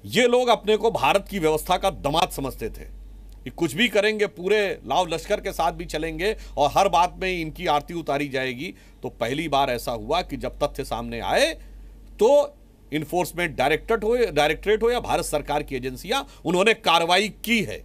ये लोग अपने को भारत की व्यवस्था का दामाद समझते थे कि कुछ भी करेंगे, पूरे लाव लश्कर के साथ भी चलेंगे और हर बात में इनकी आरती उतारी जाएगी। तो पहली बार ऐसा हुआ कि जब तथ्य सामने आए तो इन्फोर्समेंट डायरेक्टरेट हो या भारत सरकार की एजेंसियां, उन्होंने कार्रवाई की है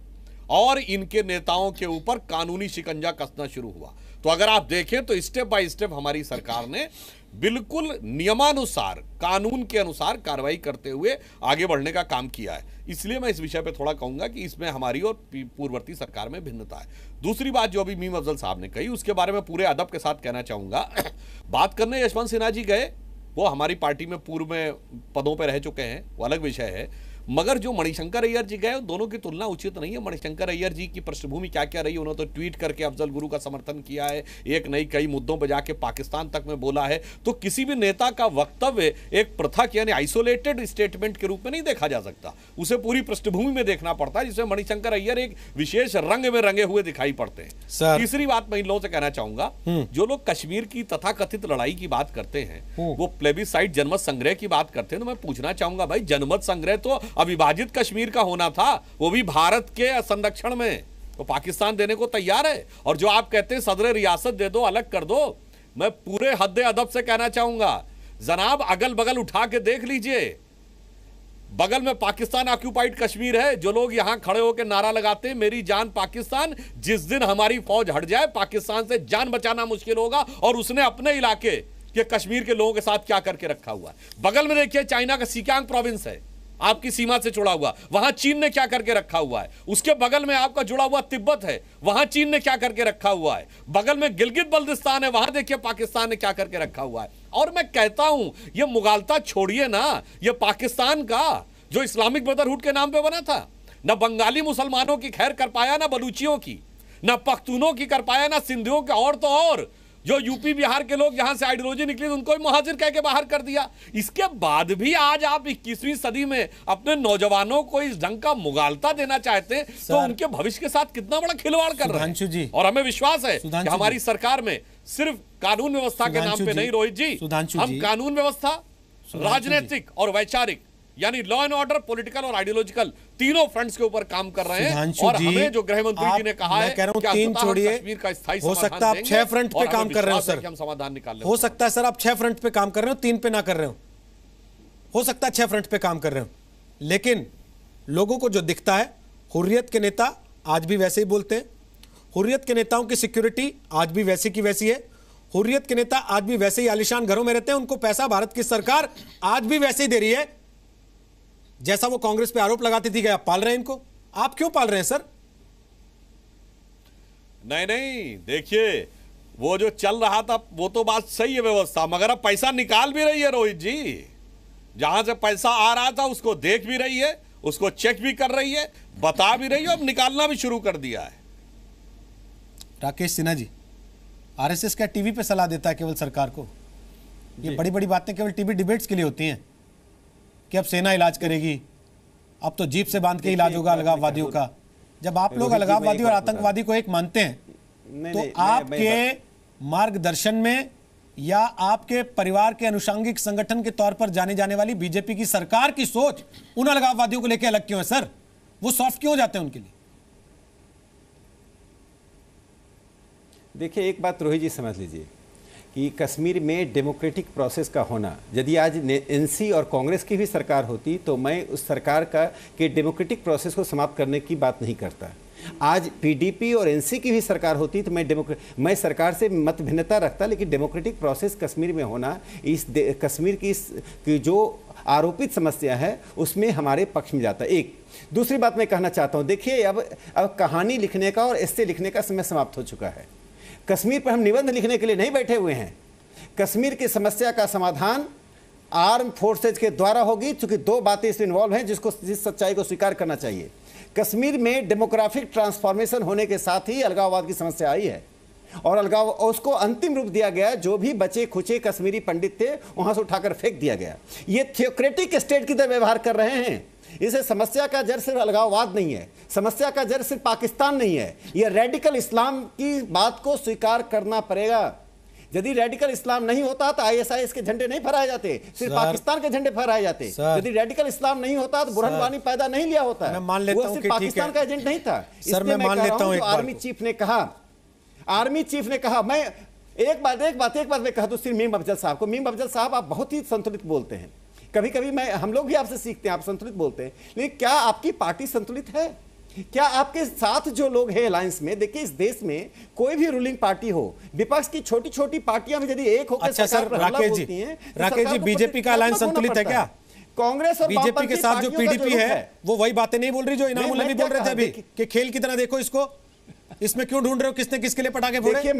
और इनके नेताओं के ऊपर कानूनी शिकंजा कसना शुरू हुआ। तो अगर आप देखें तो स्टेप बाय स्टेप हमारी सरकार ने बिल्कुल नियमानुसार, कानून के अनुसार कार्रवाई करते हुए आगे बढ़ने का काम किया है। इसलिए मैं इस विषय पे थोड़ा कहूंगा कि इसमें हमारी और पूर्ववर्ती सरकार में भिन्नता है। दूसरी बात जो अभी मीम अफजल साहब ने कही, उसके बारे में पूरे अदब के साथ कहना चाहूंगा। बात करने यशवंत सिन्हा जी गए, वो हमारी पार्टी में पूर्व में पदों पर रह चुके हैं, वो अलग विषय है। मगर जो मणिशंकर अय्यर जी गए, दोनों की तुलना उचित नहीं है। मणिशंकर अय्यर जी की पृष्ठभूमि क्या क्या रही, उन्होंने तो ट्वीट करके अफजल गुरु का समर्थन किया है, एक नहीं कई मुद्दों पर जाके पाकिस्तान तक में बोला है। तो किसी भी नेता का वक्तव्य एक पृथक यानी आइसोलेटेड स्टेटमेंट के रूप में नहीं देखा जा सकता, उसे पूरी पृष्ठभूमि में देखना पड़ता है, जिसमें मणिशंकर अय्यर एक विशेष रंग में रंगे हुए दिखाई पड़ते हैं। तीसरी बात मैं इन लोगों से कहना चाहूंगा, जो लोग कश्मीर की तथाकथित लड़ाई की बात करते हैं, वो प्लेबिसाइट जनमत संग्रह की बात करते हैं, तो मैं पूछना चाहूंगा भाई, जनमत संग्रह तो अविभाजित कश्मीर का होना था, वो भी भारत के संरक्षण में, तो पाकिस्तान देने को तैयार है। और जो आप कहते हैं सदर रियासत दे दो, अलग कर दो, मैं पूरे हद्दे अदब से कहना चाहूंगा, जनाब अगल बगल उठा के देख लीजिए, बगल में पाकिस्तान ऑक्यूपाइड कश्मीर है। जो लोग यहां खड़े होकर नारा लगाते हैं मेरी जान पाकिस्तान, जिस दिन हमारी फौज हट जाए पाकिस्तान से जान बचाना मुश्किल होगा। और उसने अपने इलाके के कश्मीर के लोगों के साथ क्या करके रखा हुआ है। बगल में देखिए चाइना का सिकियांग प्रोविंस है, आपकी सीमा से जुड़ा हुआ, वहां चीन ने क्या करके रखा हुआ है। उसके बगल में आपका जुड़ा हुआ तिब्बत है, वहां चीन ने क्या करके रखा हुआ है। बगल में गिलगित बल्तिस्तान है, वहां देखिए पाकिस्तान ने क्या करके रखा हुआ है। और मैं कहता हूं ये मुगालता छोड़िए ना, ये पाकिस्तान का जो इस्लामिक ब्रदरहुड के नाम पे बना था, ना बंगाली मुसलमानों की खैर कर पाया, ना बलूचियों की, ना पख्तूनों की कर पाया, ना सिंधियों की, और तो और जो यूपी बिहार के लोग यहां से आइडियोलॉजी निकली उनको भी मुहाजिर कह के बाहर कर दिया। इसके बाद भी आज आप 21वीं सदी में अपने नौजवानों को इस ढंग का मुगालता देना चाहते हैं, तो उनके भविष्य के साथ कितना बड़ा खिलवाड़ कर रहे हैं। और हमें विश्वास है कि हमारी सरकार में सिर्फ कानून व्यवस्था के नाम पे नहीं रोहित जी, हम कानून व्यवस्था, राजनीतिक और वैचारिक यानी लॉ एंड ऑर्डर, पॉलिटिकल और आइडियोलॉजिकल तीनों फ्रंट्स के ऊपर काम कर रहे हैं। और हमें जो गृह मंत्री जी ने कहा है कि तीन छोड़िए, कश्मीर का स्थायी हो सकता है आप 6 फ्रंट पे काम कर रहे हो सर, हम समाधान निकाल, हो सकता है सर आप 6 फ्रंट पे काम कर रहे हो, 3 पे ना कर रहे हो सकता है 6 फ्रंट पे काम कर रहे हो, लेकिन लोगों को जो दिखता है, हुर्रियत के नेता आज भी वैसे ही बोलते हैं, हुर्रियत के नेताओं की सिक्योरिटी आज भी वैसी की वैसी है, हुर्रियत के नेता आज भी वैसे ही आलिशान घरों में रहते हैं, उनको पैसा भारत की सरकार आज भी वैसे ही दे रही है जैसा वो कांग्रेस पे आरोप लगाती थी कि आप पाल रहे हैं इनको। आप क्यों पाल रहे हैं सर? नहीं, देखिए वो जो चल रहा था वो तो बात सही है व्यवस्था, मगर अब पैसा निकाल भी रही है रोहित जी, जहां से पैसा आ रहा था उसको देख भी रही है, उसको चेक भी कर रही है, बता भी रही है, अब निकालना भी शुरू कर दिया है। राकेश सिन्हा जी, आरएसएस क्या टीवी पे सलाह देता है केवल सरकार को? ये बड़ी बड़ी बातें केवल टीवी डिबेट्स के लिए होती हैं कि अब सेना इलाज करेगी, अब तो जीप से बांध के इलाज होगा अलगाववादियों का। जब आप लोग अलगाववादी और आतंकवादी को एक मानते हैं, तो आपके मार्गदर्शन में या आपके परिवार के अनुषंगिक संगठन के तौर पर जाने जाने वाली बीजेपी की सरकार की सोच उन अलगाववादियों को लेकर अलग क्यों है सर? वो सॉफ्ट क्यों हो जाते हैं उनके लिए? देखिए, एक बात रोहित जी समझ लीजिए कि कश्मीर में डेमोक्रेटिक प्रोसेस का होना, यदि आज एनसी और कांग्रेस की भी सरकार होती तो मैं उस सरकार के डेमोक्रेटिक प्रोसेस को समाप्त करने की बात नहीं करता। आज पीडीपी और एनसी की भी सरकार होती तो मैं सरकार से मत भिन्नता रखता, लेकिन डेमोक्रेटिक प्रोसेस कश्मीर में होना, कश्मीर की जो आरोपित समस्या है उसमें हमारे पक्ष में जाता है। एक दूसरी बात मैं कहना चाहता हूँ, देखिए अब कहानी लिखने का और एस्से लिखने का समय समाप्त हो चुका है। कश्मीर पर हम निबंध लिखने के लिए नहीं बैठे हुए हैं। कश्मीर की समस्या का समाधान आर्म फोर्सेज के द्वारा होगी, क्योंकि 2 बातें इसमें इन्वॉल्व हैं जिस सच्चाई को स्वीकार करना चाहिए। कश्मीर में डेमोग्राफिक ट्रांसफॉर्मेशन होने के साथ ही अलगाववाद की समस्या आई है, और अलगाव उसको अंतिम रूप दिया गया। जो भी बचे खुचे कश्मीरी पंडित थे वहां से उठाकर फेंक दिया गया। ये थियोक्रेटिक स्टेट की तरह व्यवहार कर रहे हैं। इसे समस्या का जड़ सिर्फ अलगाववाद नहीं है, समस्या का जड़ सिर्फ पाकिस्तान नहीं है, यह रेडिकल इस्लाम की बात को स्वीकार करना पड़ेगा। यदि रेडिकल इस्लाम नहीं होता तो आईएसआईएस के झंडे नहीं फहराए जाते, सिर्फ पाकिस्तान के झंडे फहराए जाते। यदि रेडिकल इस्लाम नहीं होता तो बुरहान वानी पैदा नहीं लिया होता। मैं मान लेता हूं सिर्फ कि पाकिस्तान का एजेंट नहीं था। सर मैं मान लेता हूं, आर्मी चीफ ने कहा, मैं एक बात मैं कह दूं सिर्फ मीम अफजल साहब को। मीम अफजल साहब, आप बहुत ही संतुलित बोलते हैं, कभी कभी हम लोग भी आपसे सीखते हैं, आप संतुलित बोलते हैं, लेकिन क्या आपकी पार्टी संतुलित है? क्या आपके साथ जो लोग हैं अलायंस में, देखिए इस देश में कोई भी रूलिंग पार्टी हो, विपक्ष की छोटी छोटी पार्टियां भी यदि एक होकर अच्छा सर, राकेश जी बीजेपी का अलायंस संतुलित है क्या? कांग्रेस और बीजेपी के साथ जो पीडीपी है वो वही बातें नहीं बोल रही जो इनामुल्लाह भी बोल रहे थे अभी कि खेल की तरह देखो इसको, इसमें क्यों ढूंढ रहे हो किसने किसके लिए पटाखे फोड़े? देखिए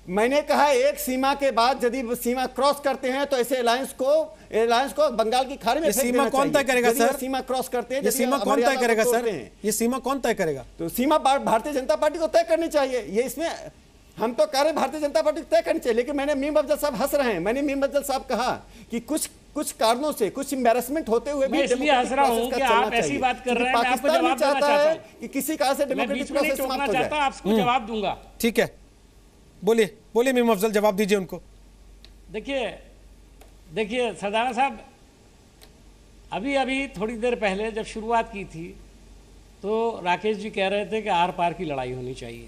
मैंने कहा एक सीमा के बाद यदि सीमा क्रॉस करते हैं तो ऐसे अलायंस को बंगाल की खाड़ी में फेंक देना चाहिए। सीमा कौन तय करेगा सर? सीमा क्रॉस करते हैं, ये सीमा कौन तय करेगा सर? ये सीमा कौन तय करेगा? तो सीमा भारतीय जनता पार्टी को तय करनी चाहिए। ये इसमें हम तो कह रहे भारतीय जनता पार्टी को तय करनी चाहिए, लेकिन मैंने मीम अफजल साहब हंस रहे हैं। मैंने मीम अफजल साहब कहा कि कुछ कारणों से कुछ एम्बैरेसमेंट होते हुए भी इसलिए हंस रहा हूं कि आप ऐसी बात कर रहे हैं, मैं आपको जवाब देना चाहता हूं कि किसी कारण से डेमोक्रेटिक प्रोसेस समाप्त हो जाए। आपको जवाब दूंगा। ठीक है, बोलिए मीम अफजल, जवाब दीजिए उनको। देखिए सरदाना साहब, अभी थोड़ी देर पहले जब शुरुआत की थी तो राकेश जी कह रहे थे कि आर पार की लड़ाई होनी चाहिए।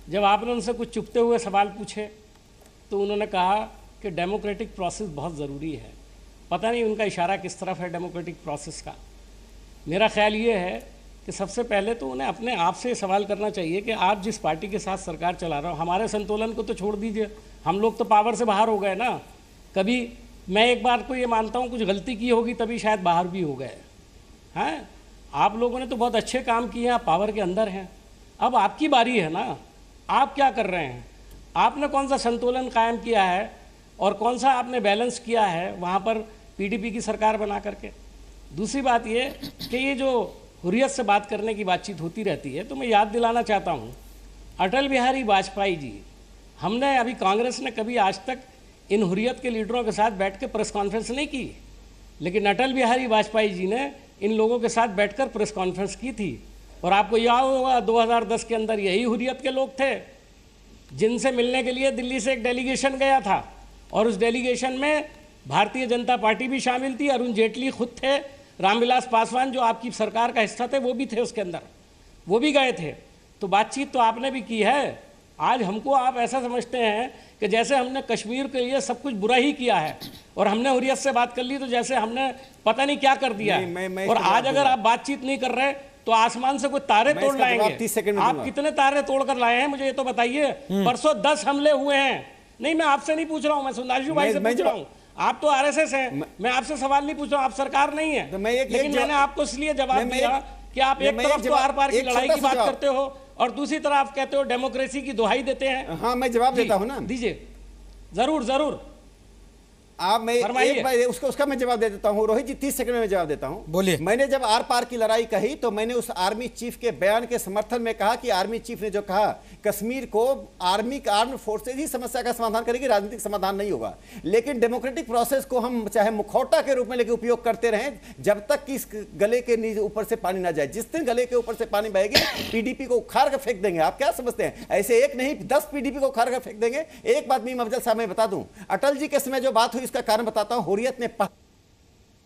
जब आपने उनसे कुछ चुपते हुए सवाल पूछे तो उन्होंने कहा कि डेमोक्रेटिक प्रोसेस बहुत ज़रूरी है। पता नहीं उनका इशारा किस तरफ है डेमोक्रेटिक प्रोसेस का। मेरा ख्याल ये है कि सबसे पहले तो उन्हें अपने आप से सवाल करना चाहिए कि आप जिस पार्टी के साथ सरकार चला रहे हो, हमारे संतुलन को तो छोड़ दीजिए, हम लोग तो पावर से बाहर हो गए ना। कभी मैं एक बार को ये मानता हूँ कुछ गलती की होगी तभी शायद बाहर भी हो गए हैं। आप लोगों ने तो बहुत अच्छे काम किए हैं, आप पावर के अंदर हैं। अब आपकी बारी है ना, आप क्या कर रहे हैं? आपने कौन सा संतुलन कायम किया है और कौन सा आपने बैलेंस किया है वहाँ पर पीडीपी की सरकार बना करके? दूसरी बात ये कि ये जो हुर्रियत से बात करने की बातचीत होती रहती है, तो मैं याद दिलाना चाहता हूँ अटल बिहारी वाजपेयी जी, हमने अभी कांग्रेस ने कभी आज तक इन हुर्रियत के लीडरों के साथ बैठ के प्रेस कॉन्फ्रेंस नहीं की, लेकिन अटल बिहारी वाजपेयी जी ने इन लोगों के साथ बैठकर प्रेस कॉन्फ्रेंस की थी। और आपको याद होगा 2010 के अंदर यही हुर्रियत के लोग थे जिनसे मिलने के लिए दिल्ली से एक डेलीगेशन गया था, और उस डेलीगेशन में भारतीय जनता पार्टी भी शामिल थी, अरुण जेटली खुद थे, रामविलास पासवान जो आपकी सरकार का हिस्सा थे वो भी थे उसके अंदर, वो भी गए थे। तो बातचीत तो आपने भी की है। आज हमको आप ऐसा समझते हैं कि जैसे हमने कश्मीर के लिए सब कुछ बुरा ही किया है और हमने हुर्रियत से बात कर ली तो जैसे हमने पता नहीं क्या कर दिया है। और आज अगर आप बातचीत नहीं कर रहे तो आसमान से कोई तारे तोड़ लाएंगे। आप कितने तारे तोड़ कर लाए हैं मुझे ये तो बताइए। परसों 10 हमले हुए हैं। नहीं, मैं आपसे नहीं पूछ रहा हूँ, मैं सुंदरशु भाई से पूछ रहा हूँ। आप तो आरएसएस हैं, मैं आपसे सवाल नहीं पूछ रहा हूँ, आप सरकार नहीं है। लेकिन मैंने आपको इसलिए जवाब दिया कि आप एक तरफ तो आर पार की लड़ाई की बात करते हो और दूसरी तरफ आप कहते हो डेमोक्रेसी की दुहाई देते हैं। हाँ, मैं जवाब देता हूँ ना, दीजिए। जरूर आप मैं एक बार उसका मैं जवाब दे देता हूं। रोहित जी 30 सेकंड में जवाब देता हूं। बोलिए। मैंने जब आर पार की लड़ाई कही तो मैंने उस आर्मी चीफ के बयान के समर्थन में कहा कि आर्मी चीफ ने जो कहा कश्मीर को आर्म्ड फोर्सेज ही समस्या का समाधान करेगी, राजनीतिक समाधान नहीं होगा। लेकिन डेमोक्रेटिक प्रोसेस को हम चाहे मुखौटा के रूप में लेकर उपयोग करते रहें जब तक कि इस गले के ऊपर से पानी ना जाए। जिस दिन गले के ऊपर से पानी बहेगी पीडीपी को उखाड़ कर फेंक देंगे। आप क्या समझते हैं? ऐसे एक नहीं 10 पीडीपी को उखाड़ कर फेंक देंगे। एक बात मीम अफजल साहब मैं बता दूं, अटल जी के समय जो बात हुई इसका कारण बताता हूं। हुर्रियत ने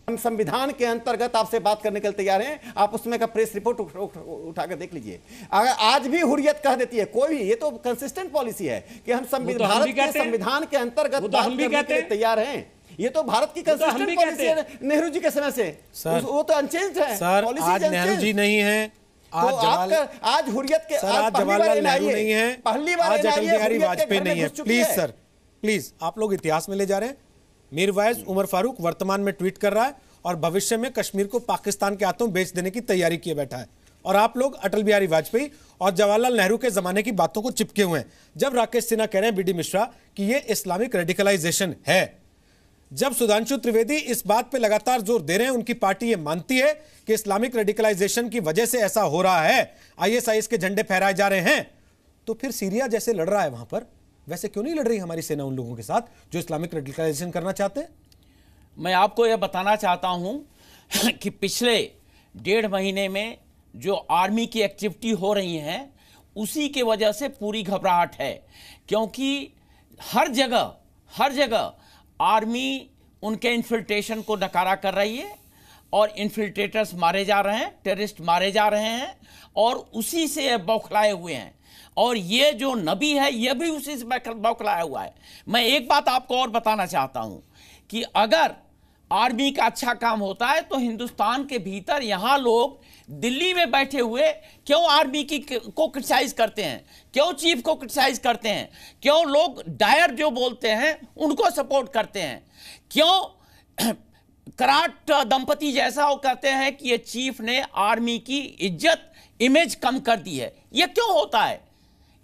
हम संविधान के अंतर्गत आपसे बात करने के लिए तैयार हैं। आप उसमें का प्रेस रिपोर्ट उठाकर देख लीजिए। अगर आज भी हुर्रियत कह देती है कोई, ये तो कंसिस्टेंट पॉलिसी है कि हम भारत के संविधान के अंतर्गत बात करने के लिए तैयार हैं। ये तो भारत की कंसिस्टेंट पॉलिसी है नेहरू जी के समय से। वो तो अनचेंज्ड है। सर आज नेहरू जी नहीं है, आज हुर्रियत के जवाहरलाल नेहरू नहीं है, पहली बार आज अटल बिहारी वाजपेयी नहीं है। प्लीज सर, प्लीज आप लोग इतिहास में ले जा रहे हैं। मीरवाइज उमर फारूक वर्तमान में ट्वीट कर रहा है और भविष्य में कश्मीर को पाकिस्तान के हाथों बेच देने की तैयारी किए बैठा है, और आप लोग अटल बिहारी वाजपेयी और जवाहरलाल नेहरू के जमाने की बातों को चिपके हुए हैं। जब राकेश सिन्हा कह रहे हैं, बीडी मिश्रा, कि ये इस्लामिक रेडिकलाइजेशन है, जब सुधांशु त्रिवेदी इस बात पे लगातार जोर दे रहे हैं, उनकी पार्टी ये मानती है कि इस्लामिक रेडिकलाइजेशन की वजह से ऐसा हो रहा है, ISIS के झंडे फहराए जा रहे हैं, तो फिर सीरिया जैसे लड़ रहा है वहां पर, वैसे क्यों नहीं लड़ रही हमारी सेना उन लोगों के साथ जो इस्लामिक रेडिकलाइजेशन करना चाहते हैं? मैं आपको यह बताना चाहता हूं कि पिछले 1.5 महीने में जो आर्मी की एक्टिविटी हो रही हैं उसी के वजह से पूरी घबराहट है, क्योंकि हर जगह आर्मी उनके इन्फिल्ट्रेशन को नकारा कर रही है और इन्फिल्ट्रेटर्स मारे जा रहे हैं, टेररिस्ट मारे जा रहे हैं, और उसी से बौखलाए हुए हैं। और ये जो नबी है ये भी उसी से बौखलाया हुआ है। मैं एक बात आपको और बताना चाहता हूं कि अगर आर्मी का अच्छा काम होता है तो हिंदुस्तान के भीतर यहां लोग दिल्ली में बैठे हुए क्यों आर्मी की को क्रिटिसाइज करते हैं, क्यों चीफ को क्रिटिसाइज करते हैं, क्यों लोग डायर जो बोलते हैं उनको सपोर्ट करते हैं, क्यों कराट दंपति जैसा वो कहते हैं कि ये चीफ ने आर्मी की इज्जत इमेज कम कर दी है। ये क्यों होता है?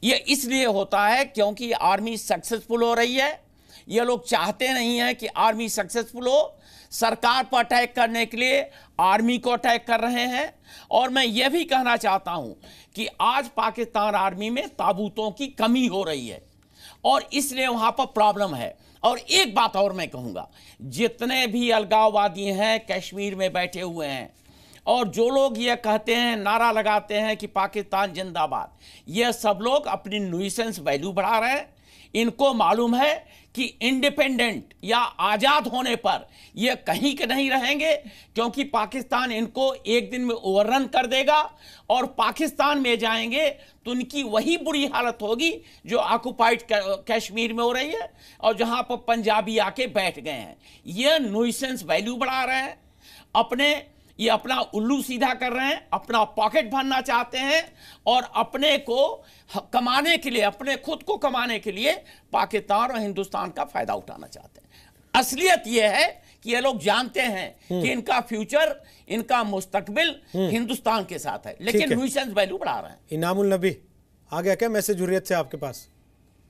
ये इसलिए होता है क्योंकि आर्मी सक्सेसफुल हो रही है। ये लोग चाहते नहीं हैं कि आर्मी सक्सेसफुल हो, सरकार पर अटैक करने के लिए आर्मी को अटैक कर रहे हैं। और मैं ये भी कहना चाहता हूं कि आज पाकिस्तान आर्मी में ताबूतों की कमी हो रही है और इसलिए वहां पर प्रॉब्लम है। और एक बात और मैं कहूंगा, जितने भी अलगाववादी हैं कश्मीर में बैठे हुए हैं और जो लोग ये कहते हैं, नारा लगाते हैं कि पाकिस्तान जिंदाबाद, ये सब लोग अपनी न्यूसेंस वैल्यू बढ़ा रहे हैं। इनको मालूम है कि इंडिपेंडेंट या आज़ाद होने पर ये कहीं के नहीं रहेंगे, क्योंकि पाकिस्तान इनको एक दिन में ओवररन कर देगा और पाकिस्तान में जाएंगे तो उनकी वही बुरी हालत होगी जो ऑक्युपाइड कश्मीर में हो रही है और जहां पर पंजाबी आके बैठ गए हैं। ये न्यूसेंस वैल्यू बढ़ा रहे हैं, ये अपना उल्लू सीधा कर रहे हैं, अपना पॉकेट भरना चाहते हैं और अपने को कमाने के लिए, अपने खुद को कमाने के लिए पाकिस्तान और हिंदुस्तान का फायदा उठाना चाहते हैं। असलियत यह है कि ये लोग जानते हैं कि इनका फ्यूचर, इनका मुस्तकबिल हिंदुस्तान के साथ है, लेकिन न्यूसेंस वैल्यू बढ़ा रहे हैं। इनामुल नबी आ गया क्या मैसेज हुर्रियत से आपके पास?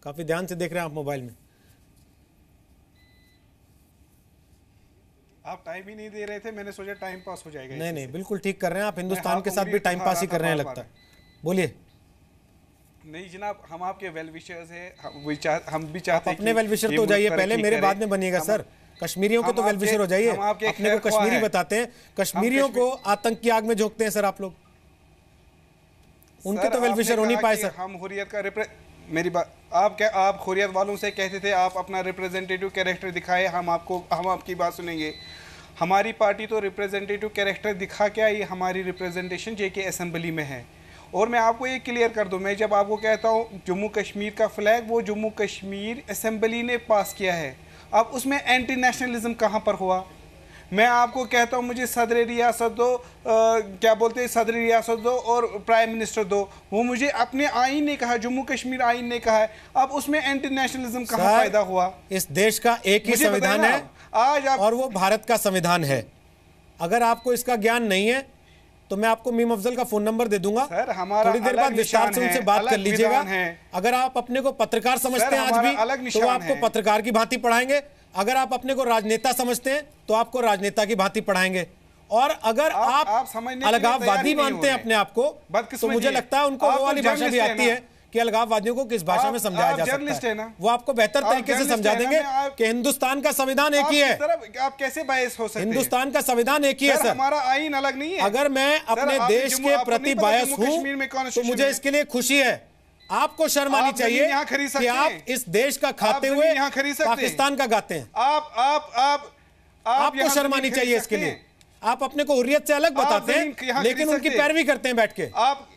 काफी ध्यान से देख रहे हैं आप मोबाइल में। आप टाइम ही नहीं दे रहे थे, मैंने सोचा टाइम पास हो जाएगा। नहीं, बिल्कुल ठीक कर रहे हैं आप। हिंदुस्तान के साथ भी टाइम पास ही कर रहे हैं लगता है। बोलिए। नहीं जनाब, हम आपके वेल विशर्स हैं, हम भी चाहते हैं अपने वेल विशर तो जाइए पहले, मेरे बाद में बनिएगा सर। कश्मीरियों को तो वेल विशर हो जाइए, अपने को कश्मीरी बताते हैं, कश्मीरियों को आतंक की आग में झोंकते हैं सर आप लोग। उनके तो वेल विशर हो नहीं पाए सर। हम हुर्रियत का मेरी बात, आप हुर्रियत वालों से कहते थे आप अपना रिप्रेजेंटेटिव कैरेक्टर दिखाए, हम आपकी बात सुनेंगे। हमारी पार्टी तो रिप्रेजेंटेटिव कैरेक्टर दिखा क्या, ये हमारी रिप्रेजेंटेशन जेके असेंबली में है। और मैं आपको ये क्लियर कर दूं, मैं जब आपको कहता हूँ जम्मू कश्मीर का फ्लैग, वो जम्मू कश्मीर असेंबली ने पास किया है। अब उसमें एंटी नेशनलिज्म कहाँ पर हुआ? मैं आपको कहता हूँ मुझे सदर रियासत दो, क्या बोलते हैं, सदर रियासत दो और प्राइम मिनिस्टर दो, वो मुझे अपने आइन ने कहा, जम्मू कश्मीर आइन ने कहा है। अब उसमें एंटी नेशनलिज्म कहाँ पैदा हुआ? इस देश का एक ही संविधान है आज और वो भारत का संविधान है। अगर आपको इसका ज्ञान नहीं है तो मैं आपको मीम अफजल का फोन नंबर दे दूंगा, सर हमारा थोड़ी देर बाद विस्तार से उनसे बात कर लीजिएगा। अगर आप अपने को पत्रकार समझते हैं आज भी तो आपको पत्रकार की भांति पढ़ाएंगे, अगर आप अपने को राजनेता समझते हैं तो आपको राजनेता की भांति पढ़ाएंगे, और अगर आप अलगाववादी मानते हैं अपने आप को तो मुझे लगता है उनको वो वाली भाषा भी आती है कि अलगाववादियों को किस भाषा में समझाया जा सकता है। वो आपको बेहतर तरीके से समझा देंगे कि हिंदुस्तान का संविधान एक ही है। आप कैसे बायस हो सकते हैं? हिंदुस्तान का संविधान एक ही है सर, हमारा आइन अलग नहीं है। अगर मैं अपने देश के प्रति बायस हूं तो मुझे इसके लिए खुशी है। आपको शर्म आनी चाहिए कि आप इस देश का खाते हुए पाकिस्तान का गाते हैं। आपको शर्म आनी चाहिए इसके लिए। आप अपने को हुर्रियत से अलग बताते हैं लेकिन उनकी पैरवी करते हैं बैठ के। आप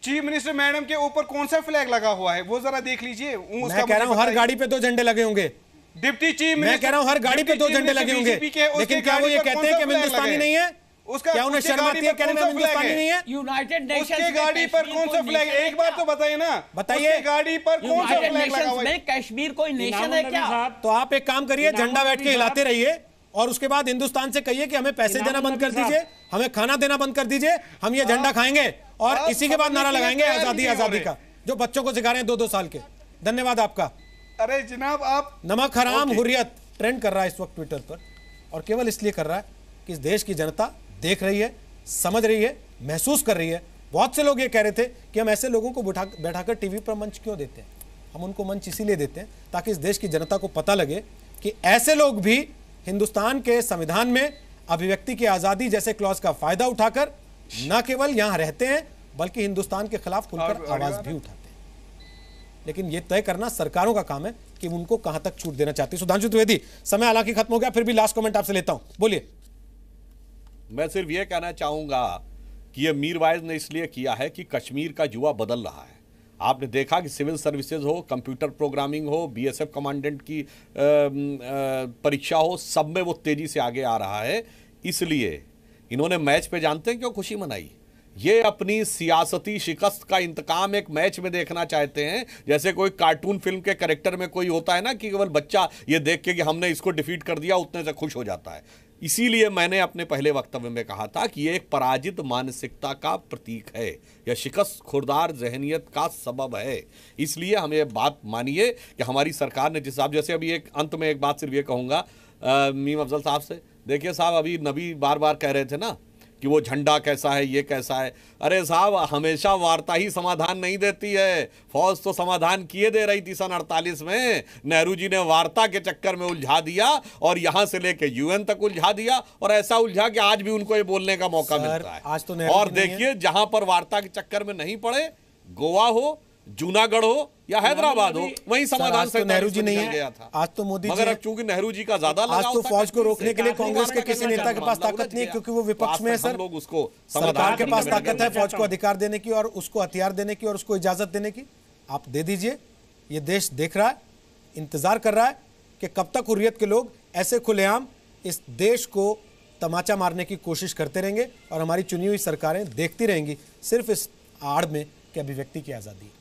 चीफ मिनिस्टर मैडम के ऊपर कौन सा फ्लैग लगा हुआ है वो जरा देख लीजिए। मैं कह रहा हूं हर गाड़ी पे 2 झंडे लगे होंगे। डिप्टी चीफ मैं कह रहा हूं हर गाड़ी पे 2 झंडे लगे होंगे, लेकिन क्या वो ये कहते हैं कि हिंदुस्तानी नहीं है? क्या उन्हें शर्म आती है कहने में हिंदुस्तानी नहीं है? यूनाइटेड नेशंस की गाड़ी पर कौन सा फ्लैग, एक बार तो बताइए ना, बताइए गाड़ी पर कौन सा फ्लैग लगा हुआ है? कश्मीर कोई नेशन है क्या? तो आप एक काम करिए, झंडा बैठ के हिलाते रहिए और उसके बाद हिंदुस्तान से कहिए कि हमें पैसे देना बंद कर दीजिए, हमें खाना देना बंद कर दीजिए, हम ये झंडा खाएंगे और इसी के बाद नारा लगाएंगे आजादी आजादी का, जो बच्चों को सिखा रहे हैं 2-2 साल के। धन्यवाद आपका। अरे जनाब आप नमक हराम हुर्रियत ट्रेंड कर रहा है इस वक्त ट्विटर पर, और केवल इसलिए कर रहा है कि इस देश की जनता देख रही है, समझ रही है, महसूस कर रही है। बहुत से लोग ये कह रहे थे कि हम ऐसे लोगों को बैठाकर टीवी पर मंच क्यों देते हैं। हम उनको मंच इसीलिए देते हैं ताकि इस देश की जनता को पता लगे कि ऐसे लोग भी हिंदुस्तान के संविधान में अभिव्यक्ति की आजादी जैसे क्लॉज का फायदा उठाकर न केवल यहां रहते हैं बल्कि हिंदुस्तान के खिलाफ खुलकर आवाज भी उठाते हैं। लेकिन यह तय करना सरकारों का काम है कि उनको कहां तक छूट देना चाहती है। सुधांशु द्विवेदी, समय हालांकि खत्म हो गया, फिर भी लास्ट कमेंट आपसे लेता हूं, बोलिए। मैं सिर्फ यह कहना चाहूंगा कि यह मीरवाइज ने इसलिए किया है कि कश्मीर का जुआ बदल रहा है आपने देखा कि सिविल सर्विसेज हो, कंप्यूटर प्रोग्रामिंग हो, बीएसएफ कमांडेंट की परीक्षा हो, सब में वो तेजी से आगे आ रहा है। इसलिए इन्होंने मैच पे जानते हैं क्यों खुशी मनाई? ये अपनी सियासती शिकस्त का इंतकाम एक मैच में देखना चाहते हैं, जैसे कोई कार्टून फिल्म के कैरेक्टर में कोई होता है ना कि केवल बच्चा ये देख के कि हमने इसको डिफीट कर दिया उतने से खुश हो जाता है। इसीलिए मैंने अपने पहले वक्तव्य में कहा था कि ये एक पराजित मानसिकता का प्रतीक है, यह शिकस्त खुरदार जहनियत का सबब है। इसलिए हमें बात मानिए कि हमारी सरकार ने जिस हिसाब, जैसे अभी एक अंत में एक बात सिर्फ ये कहूँगा मीम अफजल साहब से, देखिए साहब अभी नबी बार बार कह रहे थे ना कि वो झंडा कैसा है, ये कैसा है। अरे साहब हमेशा वार्ता ही समाधान नहीं देती है। फौज तो समाधान किए दे रही थी सन 48 में, नेहरू जी ने वार्ता के चक्कर में उलझा दिया और यहां से लेके यूएन तक उलझा दिया, और ऐसा उलझा कि आज भी उनको ये बोलने का मौका मिलता है। आज तो और देखिए जहां पर वार्ता के चक्कर में नहीं पड़े, गोवा हो, जूनागढ़ हो या हैदराबाद हो, वहीं समाधान से नेहरू जी नहीं गया है, था। आज तो मोदी जी, मगर अब चूंकि नेहरू जी का ज्यादा आज तो फौज को रोकने के लिए कांग्रेस के किसी नेता के पास ताकत नहीं है, क्योंकि वो विपक्ष में है सर। लोग उसको सरकार के पास ताकत है फौज को अधिकार देने की और उसको हथियार देने की और उसको इजाजत देने की। आप दे दीजिए, ये देश देख रहा है, इंतजार कर रहा है कि कब तक हुर्रियत के लोग ऐसे खुलेआम इस देश को तमाचा मारने की कोशिश करते रहेंगे और हमारी चुनी हुई सरकारें देखती रहेंगी सिर्फ इस आड़ में कि अभिव्यक्ति की आज़ादी।